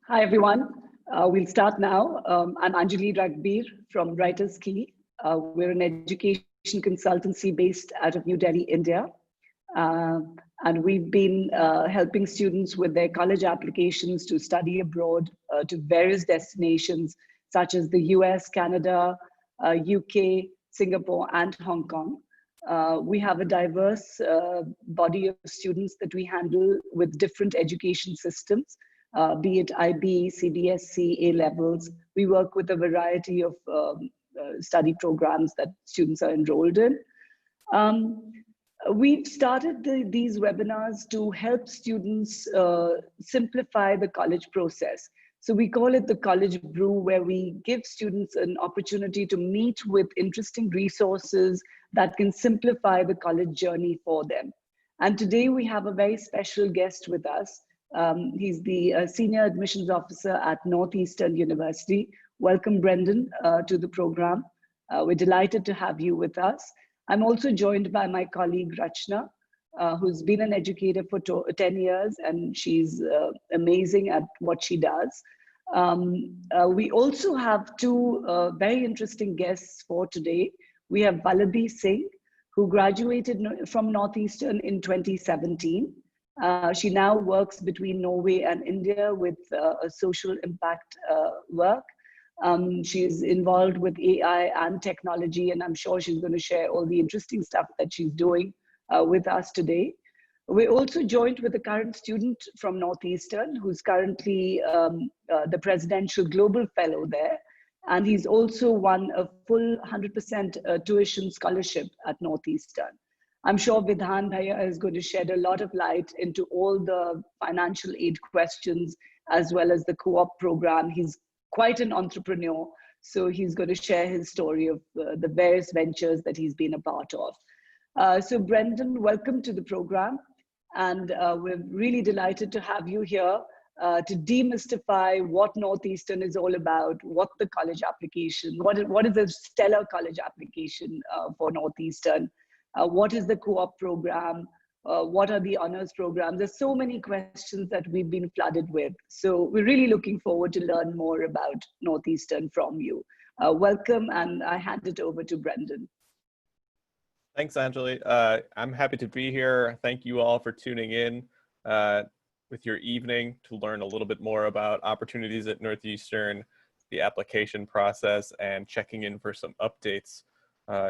Hi, everyone. We'll start now. I'm Anjali Ragbir from Writers Key. We're an education consultancy based out of New Delhi, India. Uh, and we've been helping students with their college applications to study abroad to various destinations, such as the US, Canada, UK, Singapore, and Hong Kong. We have a diverse body of students that we handle with different education systems. Be it IB, CBSC, A levels. We work with a variety of study programs that students are enrolled in. We've started these webinars to help students simplify the college process. So we call it the College Brew, where we give students an opportunity to meet with interesting resources that can simplify the college journey for them. And today we have a very special guest with us. He's the Senior Admissions Officer at Northeastern University. Welcome, Brendon, to the program. We're delighted to have you with us. I'm also joined by my colleague, Rachna, who's been an educator for 10 years, and she's amazing at what she does. We also have two very interesting guests for today. We have Valabi Singh, who graduated from Northeastern in 2017. She now works between Norway and India with a social impact work. She's involved with AI and technology, and I'm sure she's going to share all the interesting stuff that she's doing with us today. We're also joined with a current student from Northeastern, who's currently the Presidential Global Fellow there. And he's also won a full 100% tuition scholarship at Northeastern. I'm sure Vidhan Bhaiya is going to shed a lot of light into all the financial aid questions, as well as the co-op program. He's quite an entrepreneur, so he's going to share his story of the various ventures that he's been a part of. So Brendon, welcome to the program. And we're really delighted to have you here to demystify what Northeastern is all about, what the college application, what is a stellar college application for Northeastern, what is the co-op program, what are the honors programs. There's so many questions that we've been flooded with. So we're really looking forward to learn more about Northeastern from you. Welcome, and I hand it over to Brendon. Thanks, Anjali. I'm happy to be here. Thank you all for tuning in with your evening to learn a little bit more about opportunities at Northeastern, the application process, and checking in for some updates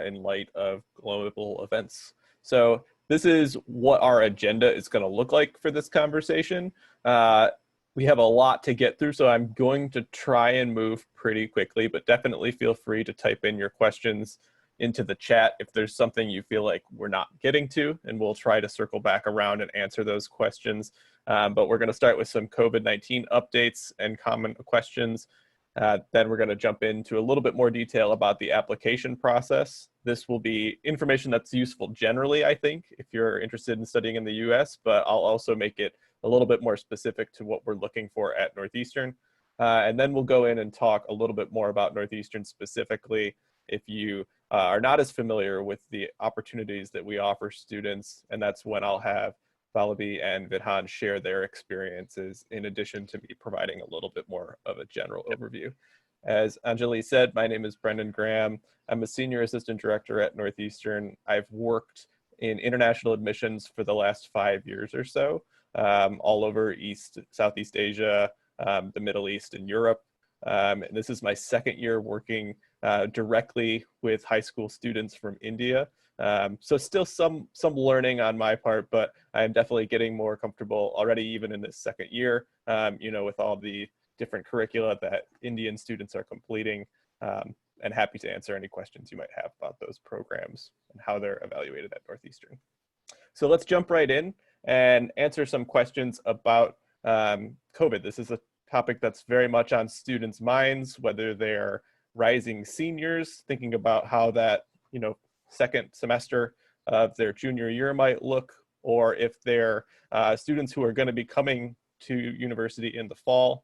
in light of global events. So this is what our agenda is going to look like for this conversation. We have a lot to get through, so I'm going to try and move pretty quickly, but definitely feel free to type in your questions into the chat if there's something you feel like we're not getting to, and we'll try to circle back around and answer those questions. But we're going to start with some COVID-19 updates and common questions. Then we're going to jump into a little bit more detail about the application process. This will be information that's useful generally, I think, if you're interested in studying in the US, but I'll also make it a little bit more specific to what we're looking for at Northeastern. And then we'll go in and talk a little bit more about Northeastern specifically if you are not as familiar with the opportunities that we offer students. And that's when I'll have Valabi and Vidhan share their experiences, in addition to me providing a little bit more of a general overview. As Anjali said, my name is Brendon Graham. I'm a senior assistant director at Northeastern. I've worked in international admissions for the last 5 years or so, all over Southeast Asia, the Middle East, and Europe. And this is my second year working directly with high school students from India. So still some learning on my part, but I'm definitely getting more comfortable already, even in this second year, with all the different curricula that Indian students are completing, and happy to answer any questions you might have about those programs and how they're evaluated at Northeastern. So let's jump right in and answer some questions about COVID. This is a topic that's very much on students' minds, whether they're rising seniors, thinking about how that, second semester of their junior year might look, or if they're students who are going to be coming to university in the fall.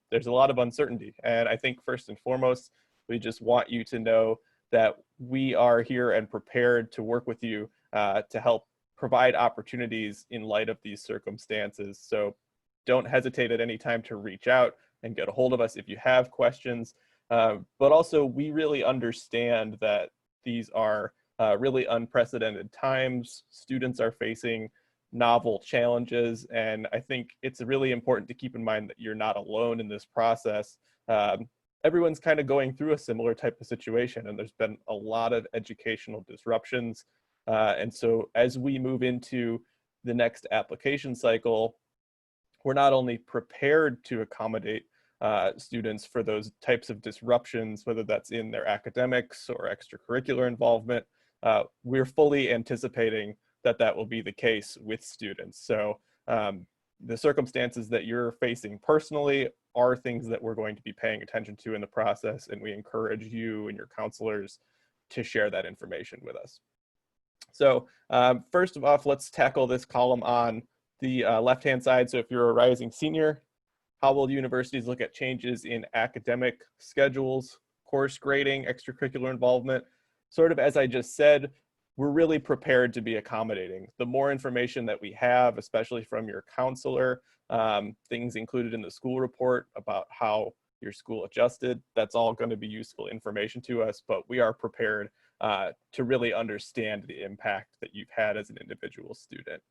There's a lot of uncertainty. And I think first and foremost, we just want you to know that we are here and prepared to work with you to help provide opportunities in light of these circumstances. So don't hesitate at any time to reach out and get a hold of us if you have questions. But also, we really understand that these are really unprecedented times. Students are facing novel challenges, and I think it's really important to keep in mind that you're not alone in this process. Everyone's kind of going through a similar type of situation, and there's been a lot of educational disruptions. And so as we move into the next application cycle, we're not only prepared to accommodate students for those types of disruptions, whether that's in their academics or extracurricular involvement, we're fully anticipating that that will be the case with students. So the circumstances that you're facing personally are things that we're going to be paying attention to in the process, and we encourage you and your counselors to share that information with us. So first of all, let's tackle this column on the left-hand side. So if you're a rising senior, how will universities look at changes in academic schedules, course grading, extracurricular involvement? Sort of as I just said, we're really prepared to be accommodating. The more information that we have, especially from your counselor, things included in the school report about how your school adjusted, that's all going to be useful information to us, but we are prepared to really understand the impact that you've had as an individual student.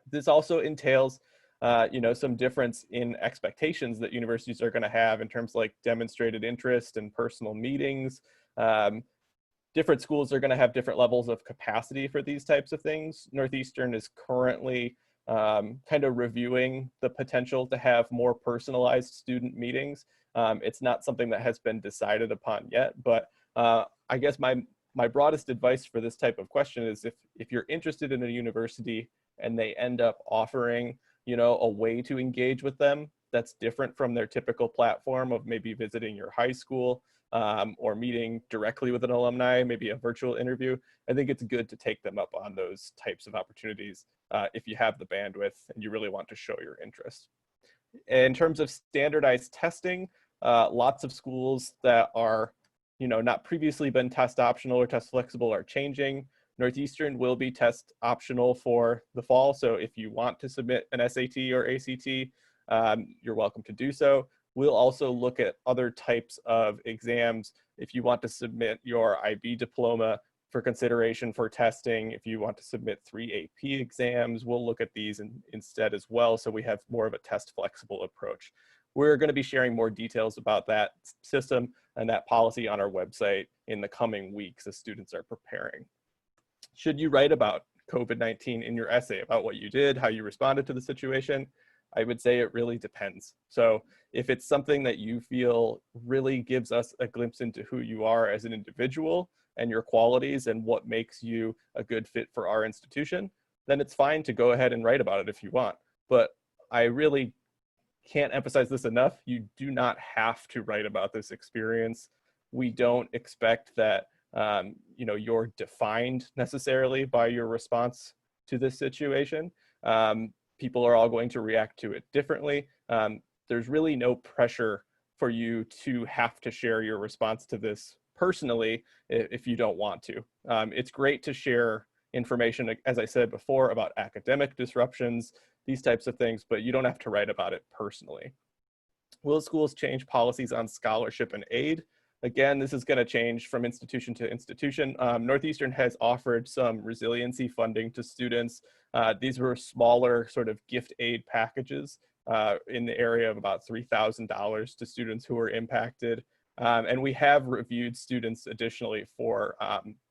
This also entails some difference in expectations that universities are going to have in terms of like demonstrated interest and personal meetings. Different schools are going to have different levels of capacity for these types of things. Northeastern is currently kind of reviewing the potential to have more personalized student meetings. It's not something that has been decided upon yet, but I guess my broadest advice for this type of question is if you're interested in a university and they end up offering, a way to engage with them that's different from their typical platform of maybe visiting your high school or meeting directly with an alumni, maybe a virtual interview, I think it's good to take them up on those types of opportunities if you have the bandwidth and you really want to show your interest. In terms of standardized testing, lots of schools that are not previously been test optional or test flexible are changing. Northeastern will be test optional for the fall. So if you want to submit an SAT or ACT, you're welcome to do so. We'll also look at other types of exams. If you want to submit your IB diploma for consideration for testing, if you want to submit 3 AP exams, we'll look at these instead as well. So we have more of a test flexible approach. We're going to be sharing more details about that system and that policy on our website in the coming weeks as students are preparing. Should you write about COVID-19 in your essay, about what you did, how you responded to the situation? I would say it really depends. So if it's something that you feel really gives us a glimpse into who you are as an individual and your qualities and what makes you a good fit for our institution, then it's fine to go ahead and write about it if you want. But I really can't emphasize this enough. You do not have to write about this experience. We don't expect that you're defined necessarily by your response to this situation. People are all going to react to it differently. There's really no pressure for you to have to share your response to this personally if you don't want to. It's great to share information, as I said before, about academic disruptions, these types of things, but you don't have to write about it personally. Will schools change policies on scholarship and aid? Again, this is going to change from institution to institution. Northeastern has offered some resiliency funding to students. These were smaller sort of gift aid packages in the area of about $3,000 to students who were impacted. And we have reviewed students additionally for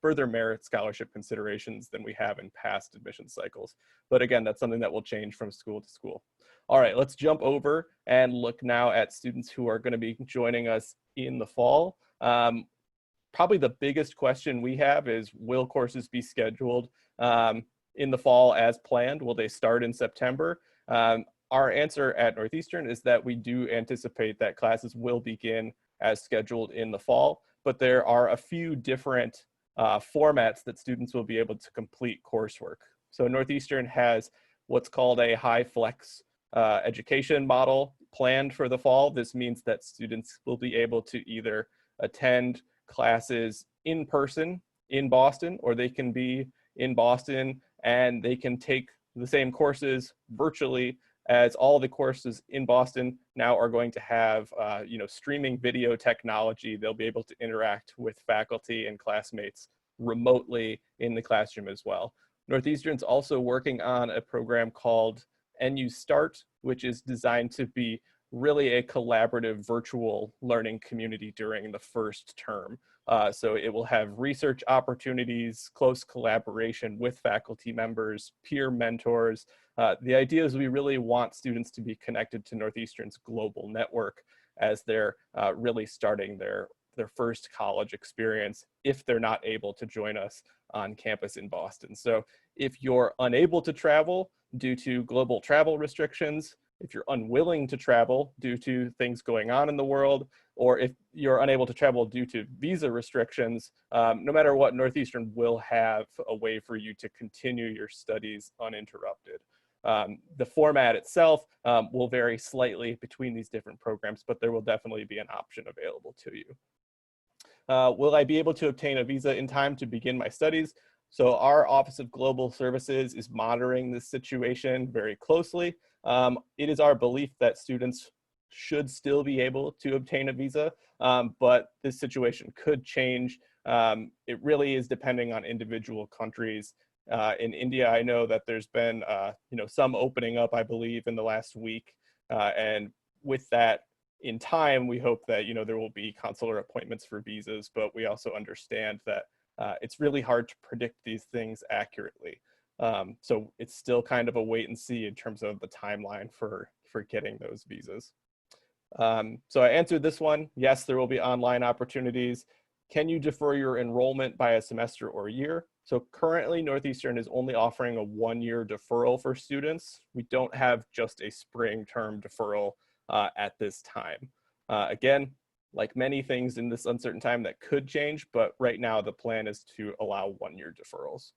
further merit scholarship considerations than we have in past admission cycles. But again, that's something that will change from school to school. All right, let's jump over and look now at students who are going to be joining us in the fall. Probably the biggest question we have is, will courses be scheduled in the fall as planned? Will they start in September? Our answer at Northeastern is that we do anticipate that classes will begin as scheduled in the fall, but there are a few different formats that students will be able to complete coursework. So Northeastern has what's called a high flex education model planned for the fall. This means that students will be able to either attend classes in person in Boston, or they can be in Boston and they can take the same courses virtually as all the courses in Boston now are going to have streaming video technology. They'll be able to interact with faculty and classmates remotely in the classroom as well. Northeastern's also working on a program called NU Start, which is designed to be really a collaborative virtual learning community during the first term. So it will have research opportunities, close collaboration with faculty members, peer mentors. The idea is we really want students to be connected to Northeastern's global network as they're really starting their first college experience if they're not able to join us on campus in Boston. So if you're unable to travel due to global travel restrictions, if you're unwilling to travel due to things going on in the world, or if you're unable to travel due to visa restrictions, no matter what, Northeastern will have a way for you to continue your studies uninterrupted. The format itself will vary slightly between these different programs, but there will definitely be an option available to you. Will I be able to obtain a visa in time to begin my studies? So our Office of Global Services is monitoring this situation very closely. It is our belief that students should still be able to obtain a visa, but this situation could change. It really is depending on individual countries. In India, I know that there's been some opening up, I believe, in the last week, and with that, in time, we hope that there will be consular appointments for visas, but we also understand that it's really hard to predict these things accurately. So it's still kind of a wait and see in terms of the timeline for getting those visas. So I answered this one. Yes, there will be online opportunities. Can you defer your enrollment by a semester or year? So currently Northeastern is only offering a 1-year deferral for students. We don't have just a spring term deferral at this time. Again, like many things in this uncertain time, that could change, but right now the plan is to allow 1-year deferrals.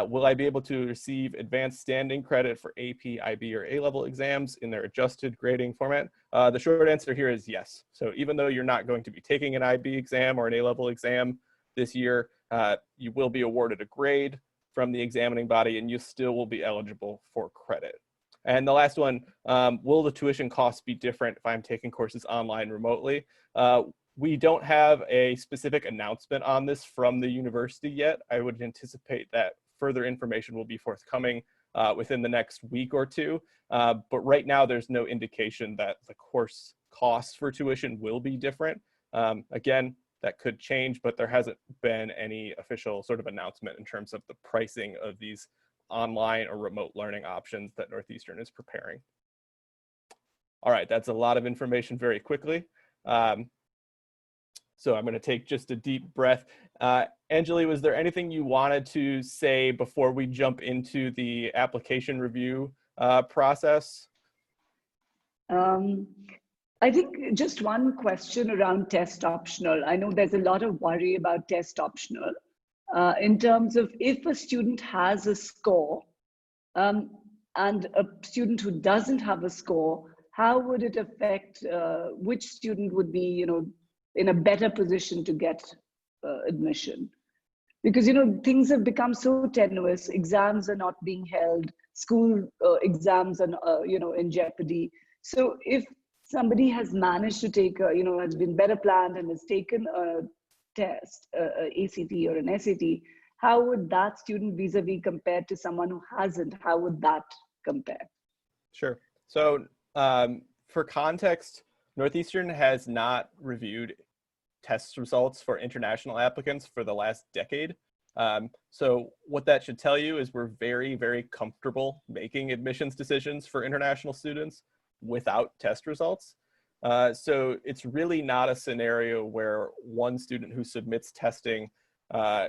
Will I be able to receive advanced standing credit for AP, IB, or A-level exams in their adjusted grading format? The short answer here is yes. So even though you're not going to be taking an IB exam or an A-level exam this year, you will be awarded a grade from the examining body, and you still will be eligible for credit. And the last one, will the tuition costs be different if I'm taking courses online remotely? We don't have a specific announcement on this from the university yet. I would anticipate that further information will be forthcoming within the next week or two. But right now, there's no indication that the course costs for tuition will be different. Again, that could change, but there hasn't been any official sort of announcement in terms of the pricing of these online or remote learning options that Northeastern is preparing. All right, that's a lot of information very quickly. So I'm going to take just a deep breath. Anjali, was there anything you wanted to say before we jump into the application review process? I think just one question around test optional. I know there's a lot of worry about test optional in terms of if a student has a score and a student who doesn't have a score, how would it affect which student would be, in a better position to get admission? Because, things have become so tenuous. Exams are not being held. School exams are, in jeopardy. So if somebody has managed to take, has been better planned and has taken a test, a ACT or an SAT, how would that student vis-a-vis compared to someone who hasn't? How would that compare? Sure. So for context, Northeastern has not reviewed test results for international applicants for the last decade. So what that should tell you is we're very, very comfortable making admissions decisions for international students without test results. So it's really not a scenario where one student who submits testing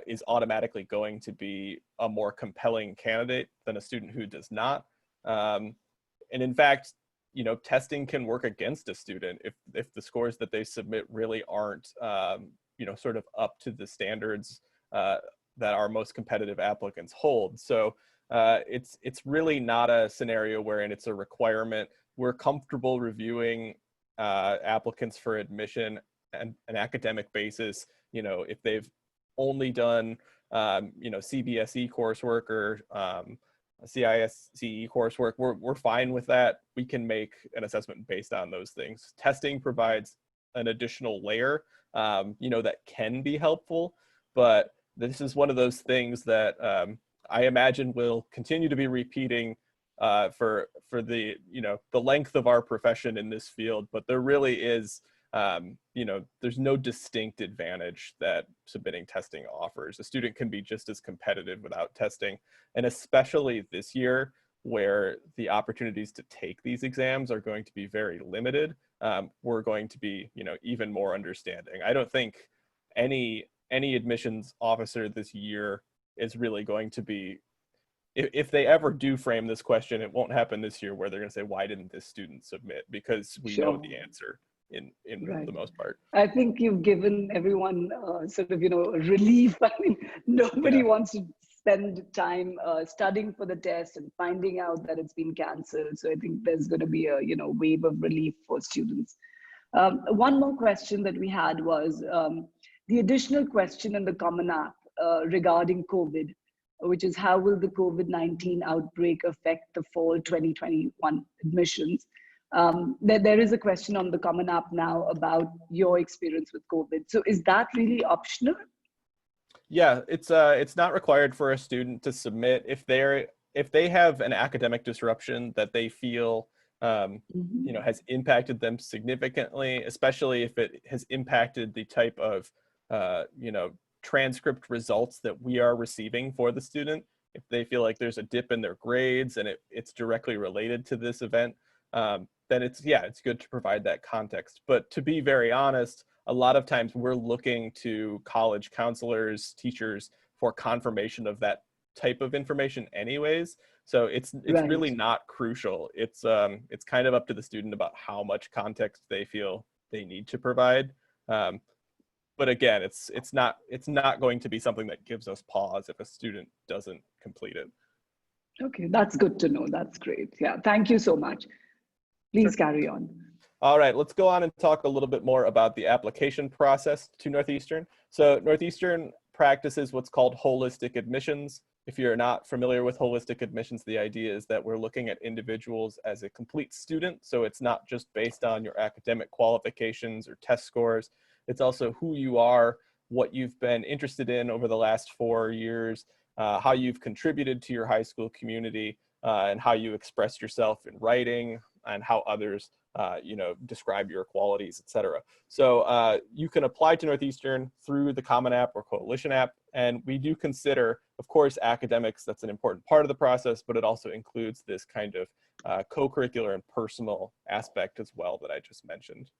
is automatically going to be a more compelling candidate than a student who does not. And in fact, testing can work against a student if the scores that they submit really aren't, sort of up to the standards that our most competitive applicants hold. So it's really not a scenario wherein it's a requirement. We're comfortable reviewing applicants for admission and an academic basis, if they've only done, CBSE coursework or CISCE coursework, we're fine with that. We can make an assessment based on those things. Testing provides an additional layer, that can be helpful, but this is one of those things that I imagine will continue to be repeating for the the length of our profession in this field. But there really is there's no distinct advantage that submitting testing offers. A student can be just as competitive without testing, and especially this year where the opportunities to take these exams are going to be very limited. We're going to be even more understanding. I don't think any admissions officer this year is really going to be, if they ever do frame this question, it won't happen this year where they're going to say, why didn't this student submit? Because we know the answer in Right. the most part. I think you've given everyone sort of, relief. I mean, nobody wants to spend time studying for the test and finding out that it's been canceled. So I think there's going to be a, wave of relief for students. One more question that we had was the additional question in the Common App regarding COVID, which is how will the COVID-19 outbreak affect the fall 2021 admissions? There is a question on the Common App now about your experience with COVID. So is that really optional? Yeah, it's not required for a student to submit if they have an academic disruption that they feel has impacted them significantly, especially if it has impacted the type of transcript results that we are receiving for the student. If they feel like there's a dip in their grades and it's directly related to this event, then it's good to provide that context. But to be very honest, a lot of times we're looking to college counselors, teachers for confirmation of that type of information anyways. So it's really not crucial. It's kind of up to the student about how much context they feel they need to provide. But again, it's not going to be something that gives us pause if a student doesn't complete it. Okay, that's good to know. That's great. Yeah, thank you so much. Please carry on. All right, let's go on and talk a little bit more about the application process to Northeastern. So Northeastern practices what's called holistic admissions. If you're not familiar with holistic admissions, the idea is that we're looking at individuals as a complete student. So it's not just based on your academic qualifications or test scores. It's also who you are, what you've been interested in over the last 4 years, how you've contributed to your high school community, and how you express yourself in writing, and how others describe your qualities, etc. So you can apply to Northeastern through the Common App or Coalition App, and we do consider, of course, academics. That's an important part of the process, but it also includes this kind of co-curricular and personal aspect as well that I just mentioned.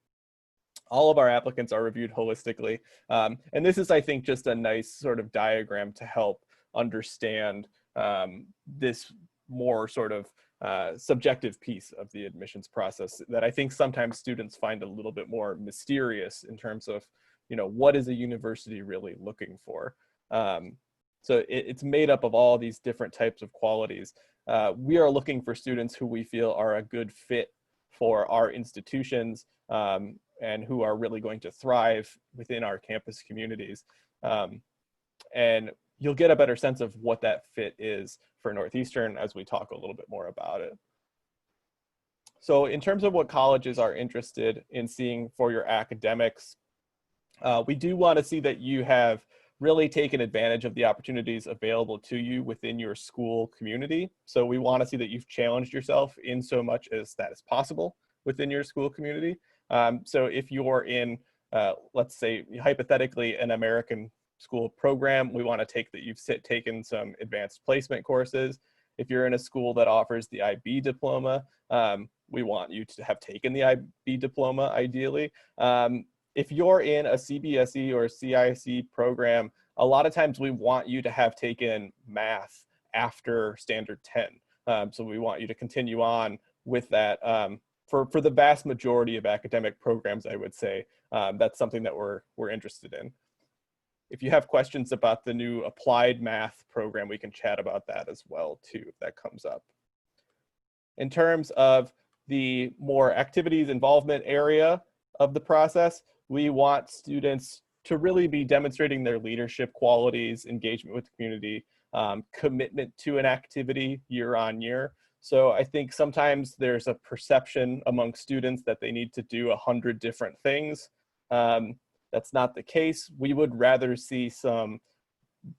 All of our applicants are reviewed holistically, and this is, I think, just a nice sort of diagram to help understand this more sort of subjective piece of the admissions process that I think sometimes students find a little bit more mysterious in terms of, what is a university really looking for? So it's made up of all these different types of qualities. We are looking for students who we feel are a good fit for our institutions and who are really going to thrive within our campus communities. And you'll get a better sense of what that fit is for Northeastern as we talk a little bit more about it. So in terms of what colleges are interested in seeing for your academics, we do want to see that you have really taken advantage of the opportunities available to you within your school community. So we want to see that you've challenged yourself in so much as that is possible within your school community. So if you're in, let's say, hypothetically, an American school program, we want to take that you've taken some advanced placement courses. If you're in a school that offers the IB diploma, we want you to have taken the IB diploma, ideally. If you're in a CBSE or CIC program, a lot of times we want you to have taken math after standard 10. So we want you to continue on with that. For the vast majority of academic programs, I would say that's something that we're interested in. If you have questions about the new applied math program, we can chat about that as well too, if that comes up. In terms of the more activities involvement area of the process, we want students to really be demonstrating their leadership qualities, engagement with the community, commitment to an activity year on year. So I think sometimes there's a perception among students that they need to do 100 different things. That's not the case. We would rather see some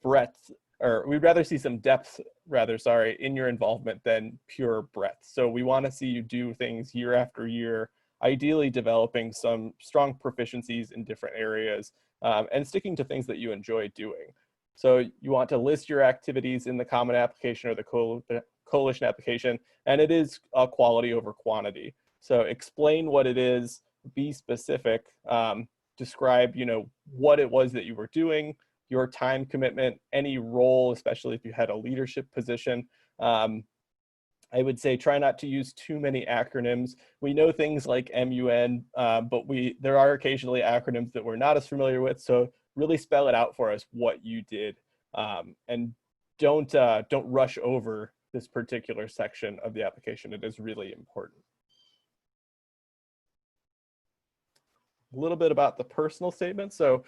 breadth, or we'd rather see some depth, rather, sorry, in your involvement than pure breadth. So we want to see you do things year after year, ideally developing some strong proficiencies in different areas, and sticking to things that you enjoy doing. So you want to list your activities in the common application or the coalition application, and it is quality over quantity. So explain what it is, be specific, describe, what it was that you were doing, your time commitment, any role, especially if you had a leadership position. I would say try not to use too many acronyms. We know things like MUN, but there are occasionally acronyms that we're not as familiar with. So really spell it out for us what you did, and don't rush over this particular section of the application. It is really important. A little bit about the personal statement. So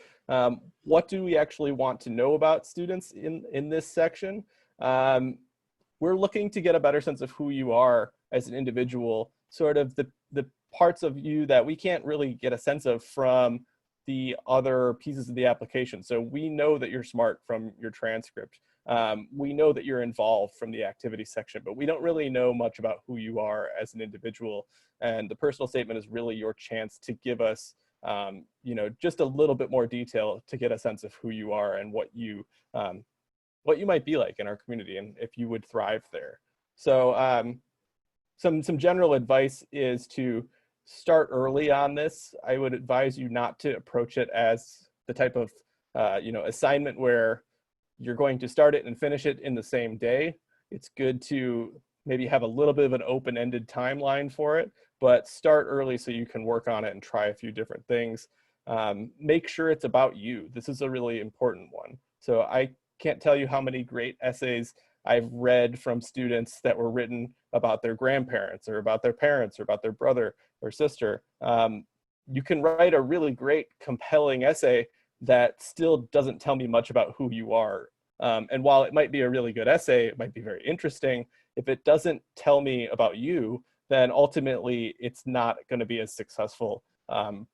what do we actually want to know about students in this section? We're looking to get a better sense of who you are as an individual, sort of the parts of you that we can't really get a sense of from the other pieces of the application. So we know that you're smart from your transcript. We know that you're involved from the activity section, but we don't really know much about who you are as an individual. And the personal statement is really your chance to give us just a little bit more detail to get a sense of who you are and what you might be like in our community and if you would thrive there. So some general advice is to start early on this. I would advise you not to approach it as the type of assignment where you're going to start it and finish it in the same day. It's good to maybe have a little bit of an open-ended timeline for it, but start early so you can work on it and try a few different things. Make sure it's about you. This is a really important one. So I can't tell you how many great essays I've read from students that were written about their grandparents or about their parents or about their brother or sister. You can write a really great, compelling essay that still doesn't tell me much about who you are. And while it might be a really good essay, it might be very interesting, if it doesn't tell me about you, then ultimately it's not going to be as successful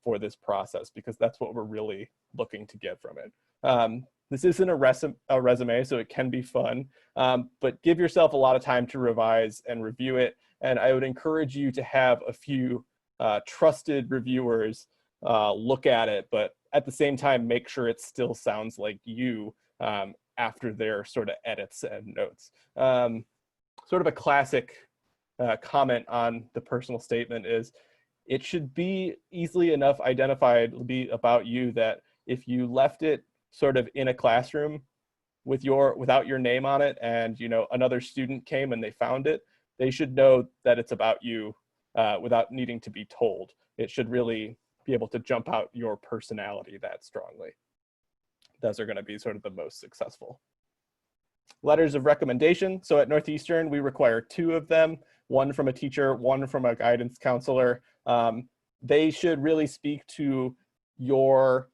for this process, because that's what we're really looking to get from it. This isn't a resume, so it can be fun, but give yourself a lot of time to revise and review it. And I would encourage you to have a few trusted reviewers look at it, but at the same time, make sure it still sounds like you after their sort of edits and notes. Sort of a classic comment on the personal statement is, it should be easily enough identified, be about you, that if you left it sort of in a classroom without your name on it, and another student came and they found it, they should know that it's about you without needing to be told. It should really be able to jump out your personality that strongly. Those are going to be sort of the most successful. Letters of recommendation. So at Northeastern, we require 2 of them, one from a teacher, one from a guidance counselor. They should really speak to your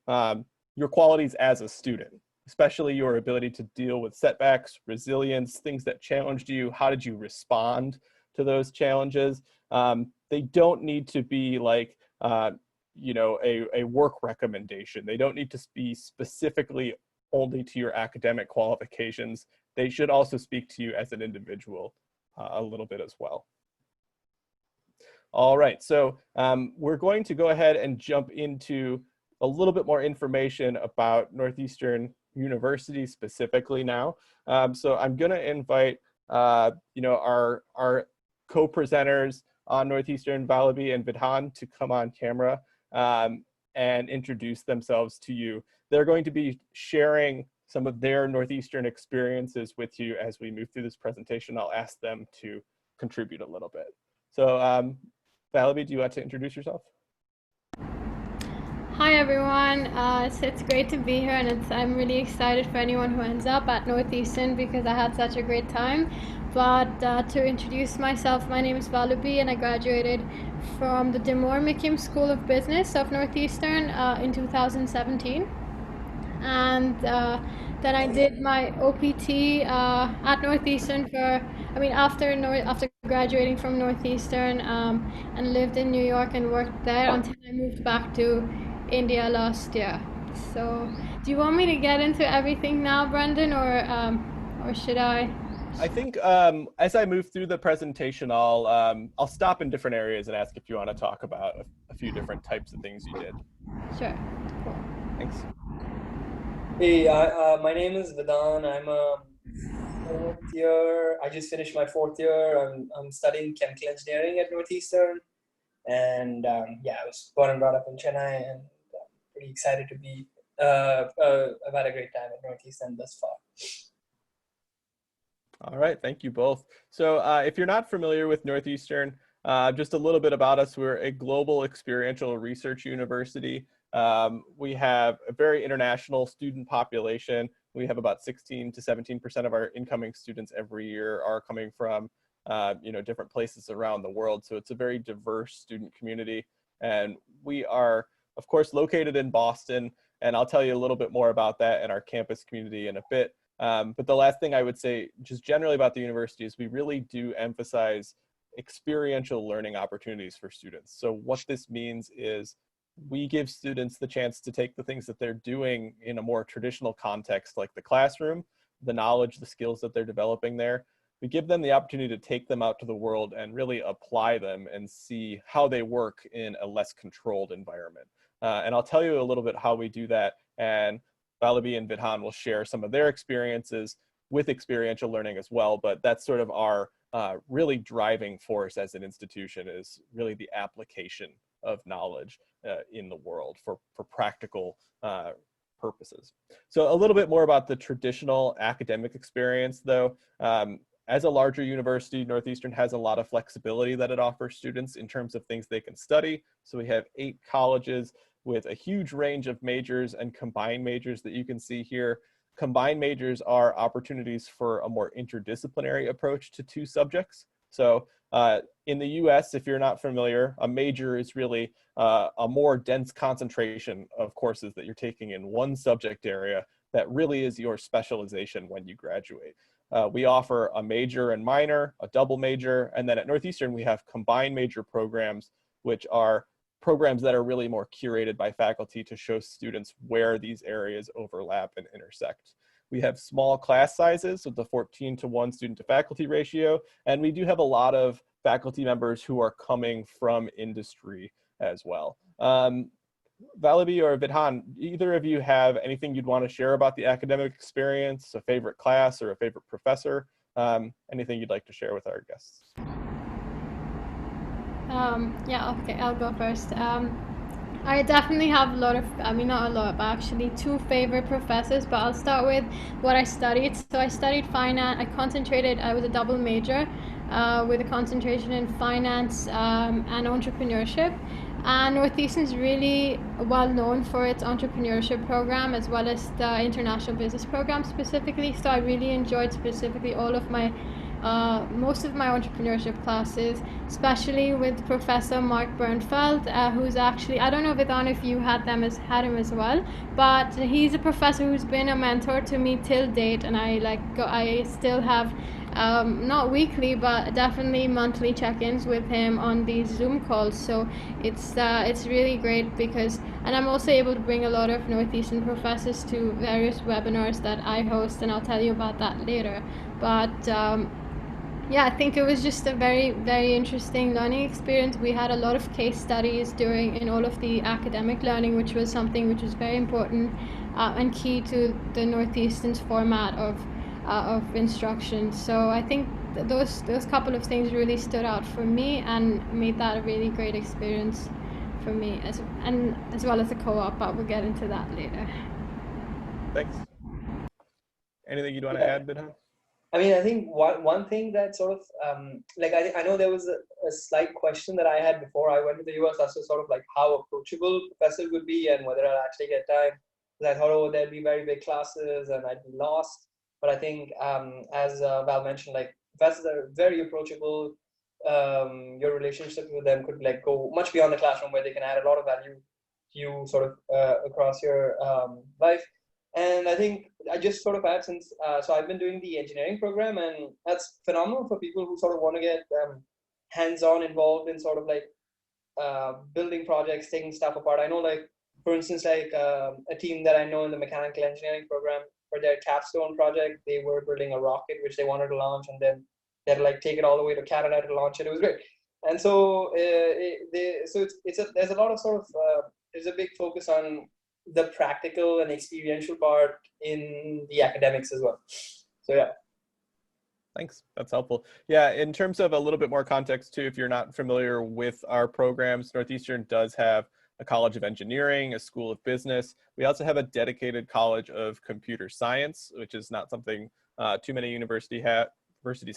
qualities as a student, especially your ability to deal with setbacks, resilience, things that challenged you. How did you respond to those challenges? They don't need to be like, a work recommendation. They don't need to be specifically only to your academic qualifications. They should also speak to you as an individual a little bit as well. All right, so we're going to go ahead and jump into a little bit more information about Northeastern University specifically now. So I'm going to invite our co-presenters on Northeastern, Valabi and Vidhan, to come on camera and introduce themselves to you. They're going to be sharing some of their Northeastern experiences with you as we move through this presentation. I'll ask them to contribute a little bit. So Valabi, do you want to introduce yourself? Hi everyone, it's great to be here, and I'm really excited for anyone who ends up at Northeastern because I had such a great time. But to introduce myself, my name is Valabi and I graduated from the Dimore McKim School of Business of Northeastern in 2017. And the then I did my OPT at Northeastern after graduating from Northeastern, and lived in New York and worked there until I moved back to India last year. So, do you want me to get into everything now, Brendon, or should I? I think as I move through the presentation, I'll stop in different areas and ask if you want to talk about a few different types of things you did. Sure. Cool. Thanks. Hey, my name is Vedant. I'm a fourth year. I just finished my fourth year. I'm studying chemical engineering at Northeastern, and yeah, I was born and brought up in Chennai, and I'm pretty excited to be. I've had a great time at Northeastern thus far. All right, thank you both. So if you're not familiar with Northeastern, just a little bit about us. We're a global experiential research university. We have a very international student population. We have about 16 to 17% of our incoming students every year are coming from different places around the world. So it's a very diverse student community. And we are, of course, located in Boston. And I'll tell you a little bit more about that in our campus community in a bit. But the last thing I would say, just generally about the university, is we really do emphasize experiential learning opportunities for students. So what this means is we give students the chance to take the things that they're doing in a more traditional context, like the classroom, the knowledge, the skills that they're developing there. We give them the opportunity to take them out to the world and really apply them and see how they work in a less controlled environment. And I'll tell you a little bit how we do that. And Vallabhi and Vidhan will share some of their experiences with experiential learning as well, but that's sort of our really driving force as an institution, is really the application of knowledge in the world for practical purposes. So a little bit more about the traditional academic experience, though. As a larger university, Northeastern has a lot of flexibility that it offers students in terms of things they can study. So we have 8 colleges with a huge range of majors and combined majors that you can see here. Combined majors are opportunities for a more interdisciplinary approach to 2 subjects. So in the US, if you're not familiar, a major is really a more dense concentration of courses that you're taking in one subject area that really is your specialization when you graduate. We offer a major and minor, a double major, and then at Northeastern we have combined major programs, which are programs that are really more curated by faculty to show students where these areas overlap and intersect. We have small class sizes with the 14:1 student to faculty ratio, and we do have a lot of faculty members who are coming from industry as well. Vallabhi or Vidhan, either of you have anything you'd want to share about the academic experience, a favorite class or a favorite professor? Anything you'd like to share with our guests? Yeah, okay, I'll go first. I definitely have a lot of, not a lot, but actually 2 favorite professors, but I'll start with what I studied. So I studied finance. I was a double major with a concentration in finance and entrepreneurship. And Northeastern is really well known for its entrepreneurship program as well as the international business program specifically. So I really enjoyed specifically all of my most of my entrepreneurship classes, especially with Professor Mark Bernfeld, who's actually, I don't know, Vidhan, if you had him as well, but he's a professor who's been a mentor to me till date, and I still have not weekly but definitely monthly check-ins with him on these Zoom calls. So it's really great because, and I'm also able to bring a lot of Northeastern professors to various webinars that I host, and I'll tell you about that later. But yeah, I think it was just a very, very interesting learning experience. We had a lot of case studies in all of the academic learning, which was something which was very important and key to the Northeastern's format of instruction. So I think those couple of things really stood out for me and made that a really great experience for me, as well as the co-op, but we'll get into that later. Thanks. Anything you'd want to add, Vidhan? I mean, I think one thing that sort of, I know there was a slight question that I had before I went to the US as to sort of like how approachable professors would be and whether I'd actually get time. Because I thought, oh, there'd be very big classes and I'd be lost. But I think, as Val mentioned, like professors are very approachable. Your relationship with them could like go much beyond the classroom, where they can add a lot of value to you sort of across your life. And I think I just sort of add since, so I've been doing the engineering program, and that's phenomenal for people who sort of want to get hands-on involved in sort of like building projects, taking stuff apart. I know, like, for instance, like a team that I know in the mechanical engineering program, for their capstone project, they were building a rocket which they wanted to launch, and then they had to like take it all the way to Canada to launch it. It was great. And so there's a lot of sort of there's a big focus on the practical and experiential part in the academics as well. So yeah. Thanks, that's helpful. Yeah, in terms of a little bit more context too, if you're not familiar with our programs, Northeastern does have a College of Engineering, a School of Business. We also have a dedicated College of Computer Science, which is not something too many universities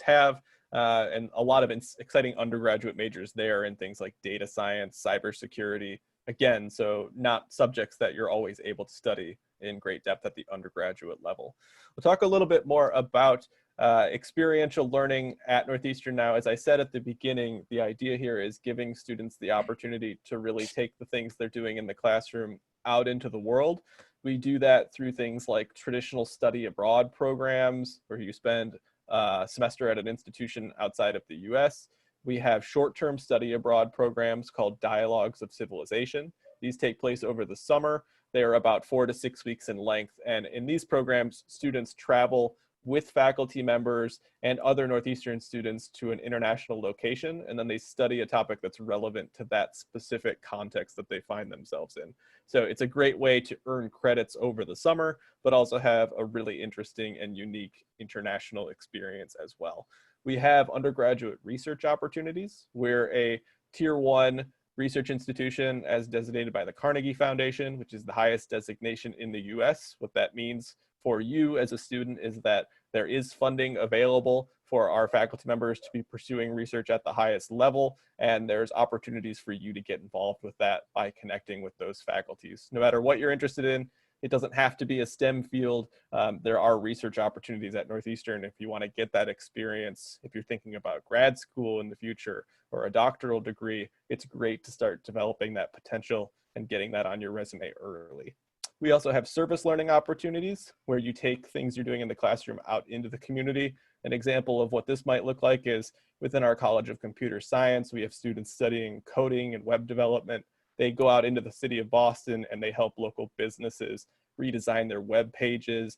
have, and a lot of exciting undergraduate majors there in things like data science, cybersecurity. Again, so not subjects that you're always able to study in great depth at the undergraduate level. We'll talk a little bit more about experiential learning at Northeastern now. As I said at the beginning, the idea here is giving students the opportunity to really take the things they're doing in the classroom out into the world. We do that through things like traditional study abroad programs, where you spend a semester at an institution outside of the US. We have short-term study abroad programs called Dialogues of Civilization. These take place over the summer. They are about 4 to 6 weeks in length. And in these programs, students travel with faculty members and other Northeastern students to an international location, and then they study a topic that's relevant to that specific context that they find themselves in. So it's a great way to earn credits over the summer, but also have a really interesting and unique international experience as well. We have undergraduate research opportunities. We're a Tier 1 research institution as designated by the Carnegie Foundation, which is the highest designation in the US. What that means for you as a student is that there is funding available for our faculty members to be pursuing research at the highest level, and there's opportunities for you to get involved with that by connecting with those faculties. No matter what you're interested in, it doesn't have to be a STEM field. There are research opportunities at Northeastern if you want to get that experience. If you're thinking about grad school in the future or a doctoral degree, it's great to start developing that potential and getting that on your resume early. We also have service learning opportunities where you take things you're doing in the classroom out into the community. An example of what this might look like is within our College of Computer Science, we have students studying coding and web development. They go out into the city of Boston and they help local businesses redesign their web pages,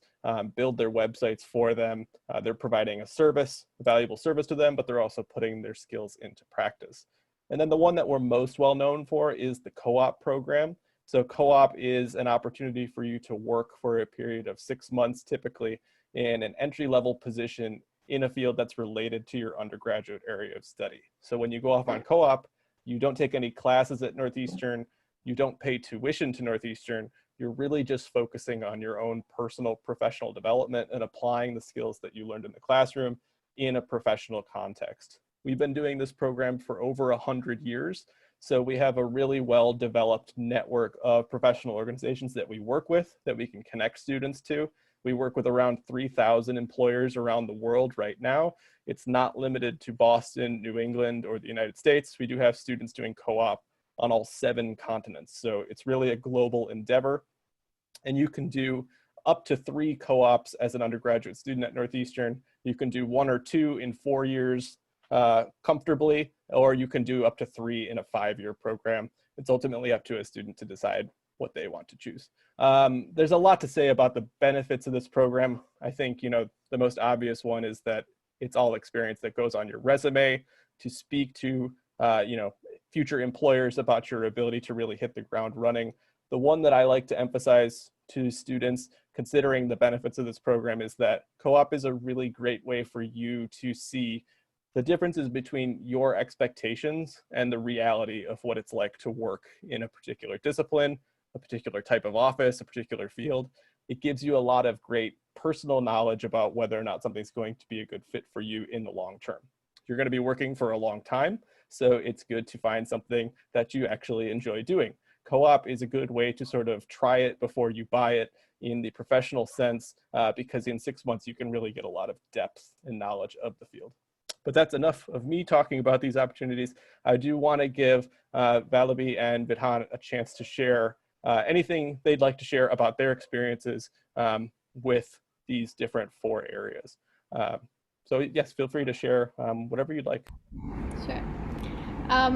build their websites for them. They're providing a service, a valuable service to them, but they're also putting their skills into practice. And then the one that we're most well known for is the co-op program. So co-op is an opportunity for you to work for a period of 6 months, typically in an entry-level position in a field that's related to your undergraduate area of study. So when you go off on co-op, you don't take any classes at Northeastern, you don't pay tuition to Northeastern, you're really just focusing on your own personal professional development and applying the skills that you learned in the classroom in a professional context. We've been doing this program for over 100 years. So we have a really well-developed network of professional organizations that we work with, that we can connect students to. We work with around 3,000 employers around the world right now. It's not limited to Boston, New England, or the United States. We do have students doing co-op on all 7 continents. So it's really a global endeavor. And you can do up to 3 co-ops as an undergraduate student at Northeastern. You can do 1 or 2 in 4 years comfortably, or you can do up to 3 in a 5-year program. It's ultimately up to a student to decide what they want to choose. There's a lot to say about the benefits of this program. I think, the most obvious one is that it's all experience that goes on your resume to speak to, future employers about your ability to really hit the ground running. The one that I like to emphasize to students considering the benefits of this program is that co-op is a really great way for you to see the differences between your expectations and the reality of what it's like to work in a particular discipline, a particular type of office, a particular field. It gives you a lot of great personal knowledge about whether or not something's going to be a good fit for you in the long term. You're going to be working for a long time, so it's good to find something that you actually enjoy doing. Co-op is a good way to sort of try it before you buy it in the professional sense, because in 6 months you can really get a lot of depth and knowledge of the field. But that's enough of me talking about these opportunities. I do want to give Vallabhi and Vidhan a chance to share anything they'd like to share about their experiences with these different 4 areas. So yes, feel free to share whatever you'd like. Sure.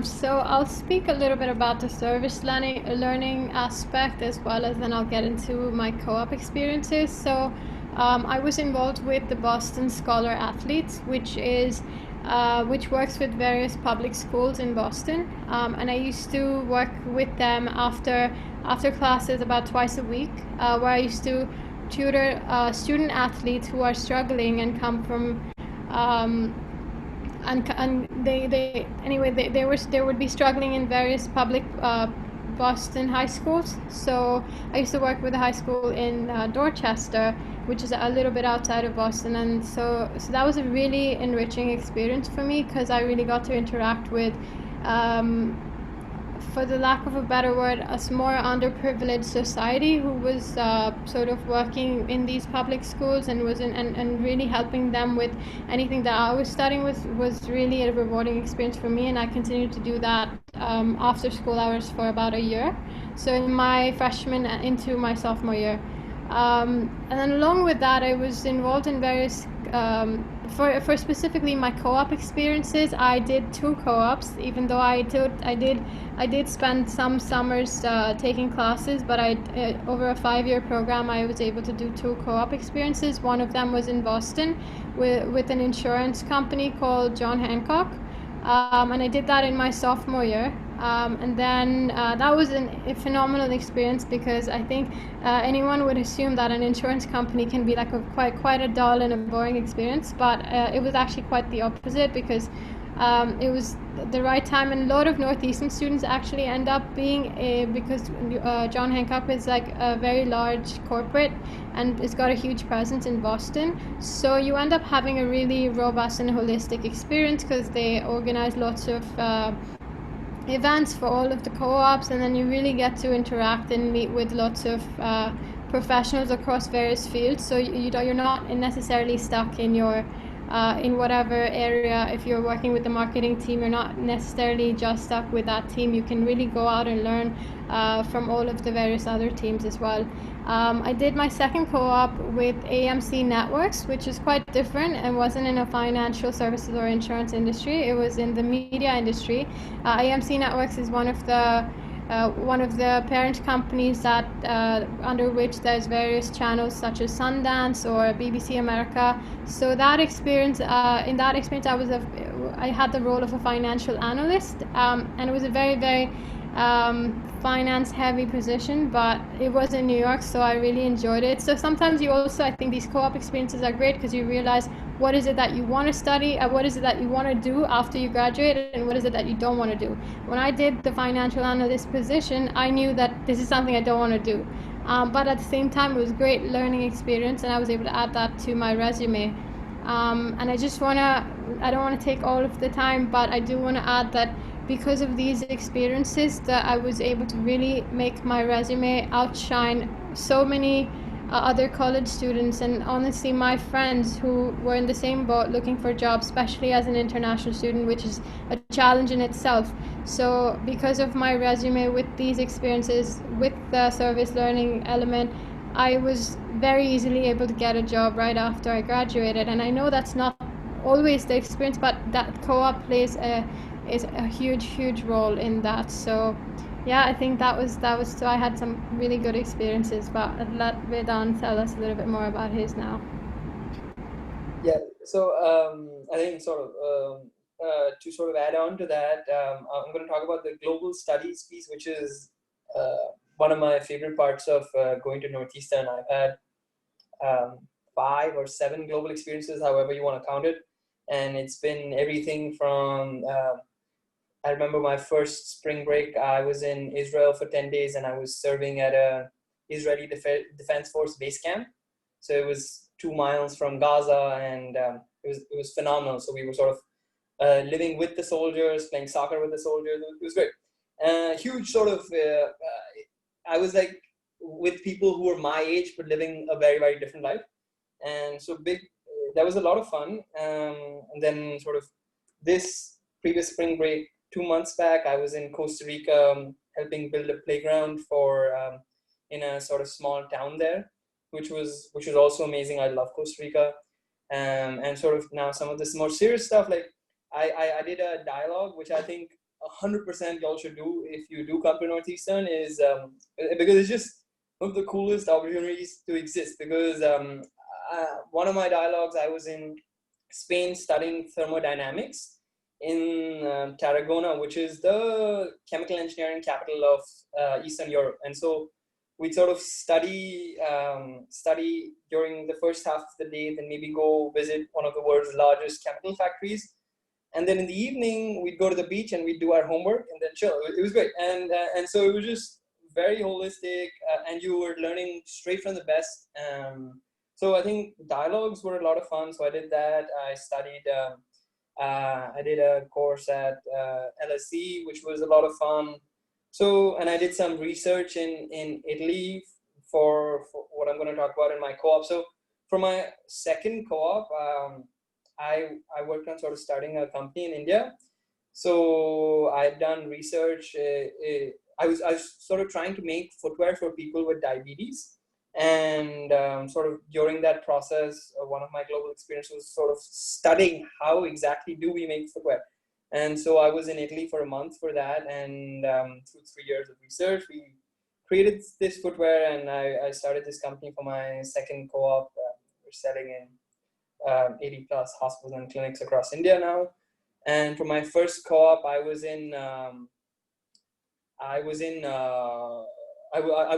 So I'll speak a little bit about the service learning aspect, as well as then I'll get into my co-op experiences. So I was involved with the Boston Scholar Athletes, which works with various public schools in Boston, and I used to work with them after classes about twice a week, where I used to tutor student athletes who are struggling and come from and they would be struggling in various public Boston high schools. So I used to work with a high school in Dorchester, which is a little bit outside of Boston, and so that was a really enriching experience for me, because I really got to interact with, for the lack of a better word, a more underprivileged society who was sort of working in these public schools and and really helping them with anything that I was studying with. Was really a rewarding experience for me, and I continued to do that after school hours for about a year, so in my freshman into my sophomore year. And then along with that, I was involved in various for specifically my co-op experiences. I did 2 co-ops, even though I did spend some summers taking classes, but over a 5-year program I was able to do 2 co-op experiences. One of them was in Boston with an insurance company called John Hancock, and I did that in my sophomore year. And then that was a phenomenal experience, because I think anyone would assume that an insurance company can be like quite a dull and a boring experience, but it was actually quite the opposite, because it was the right time, and a lot of Northeastern students actually end up being because John Hancock is like a very large corporate and it's got a huge presence in Boston, so you end up having a really robust and holistic experience, because they organize lots of events for all of the co-ops, and then you really get to interact and meet with lots of professionals across various fields, so you're not necessarily stuck in your in whatever area. If you're working with the marketing team, you're not necessarily just stuck with that team. You can really go out and learn from all of the various other teams as well. I did my second co-op with AMC Networks, which is quite different and wasn't in a financial services or insurance industry. It was in the media industry. AMC Networks is one of the parent companies that under which there's various channels such as Sundance or BBC America. So that experience, in that experience, I had the role of a financial analyst, and it was a very finance heavy position, but it was in New York, so I really enjoyed it. So sometimes I think these co-op experiences are great, because you realize what is it that you want to study, what is it that you want to do after you graduate, and what is it that you don't want to do. When I did the financial analyst position, I knew that this is something I don't want to do, but at the same time it was a great learning experience, and I was able to add that to my resume. And I don't want to take all of the time, but I do want to add that because of these experiences, that I was able to really make my resume outshine so many other college students, and honestly my friends who were in the same boat looking for jobs, especially as an international student, which is a challenge in itself. So because of my resume with these experiences, with the service learning element, I was very easily able to get a job right after I graduated. And I know that's not always the experience, but that co-op plays a huge role in that. So yeah, I think that was so I had some really good experiences, but I'd let Vedan tell us a little bit more about his now. Yeah, so I think to sort of add on to that, I'm going to talk about the global studies piece, which is one of my favorite parts of going to Northeastern. I've had 5 or 7 global experiences, however you want to count it, and it's been everything from I remember my first spring break, I was in Israel for 10 days and I was serving at a Israeli Defense Force base camp. So it was 2 miles from Gaza, and it was phenomenal. So we were sort of living with the soldiers, playing soccer with the soldiers. It was great. Huge sort of, I was like with people who were my age, but living a very different life. And so that was a lot of fun. And then sort of this previous spring break, 2 months back, I was in Costa Rica helping build a playground for in a sort of small town there, which was also amazing. I love Costa Rica. And sort of now some of this more serious stuff, like I did a dialogue, which I think 100% y'all should do if you do come to Northeastern, is because it's just one of the coolest opportunities to exist. Because one of my dialogues, I was in Spain studying thermodynamics in Tarragona, which is the chemical engineering capital of Eastern Europe. And so we sort of study during the first half of the day, then maybe go visit one of the world's largest chemical factories. And then in the evening, we'd go to the beach and we'd do our homework and then chill. It was great. And so it was just very holistic, and you were learning straight from the best. So I think dialogues were a lot of fun. So I did that. I studied, I did a course at LSE, which was a lot of fun. So, and I did some research in Italy for what I'm going to talk about in my co-op. So for my second co-op, I worked on sort of starting a company in India. So I'd done research. I was sort of trying to make footwear for people with diabetes. And sort of during that process, one of my global experiences was sort of studying how exactly do we make footwear. And so I was in Italy for a month for that. And through 3 years of research, we created this footwear, and I started this company for my second co-op. We're selling in 80 plus hospitals and clinics across India now. And for my first co-op, I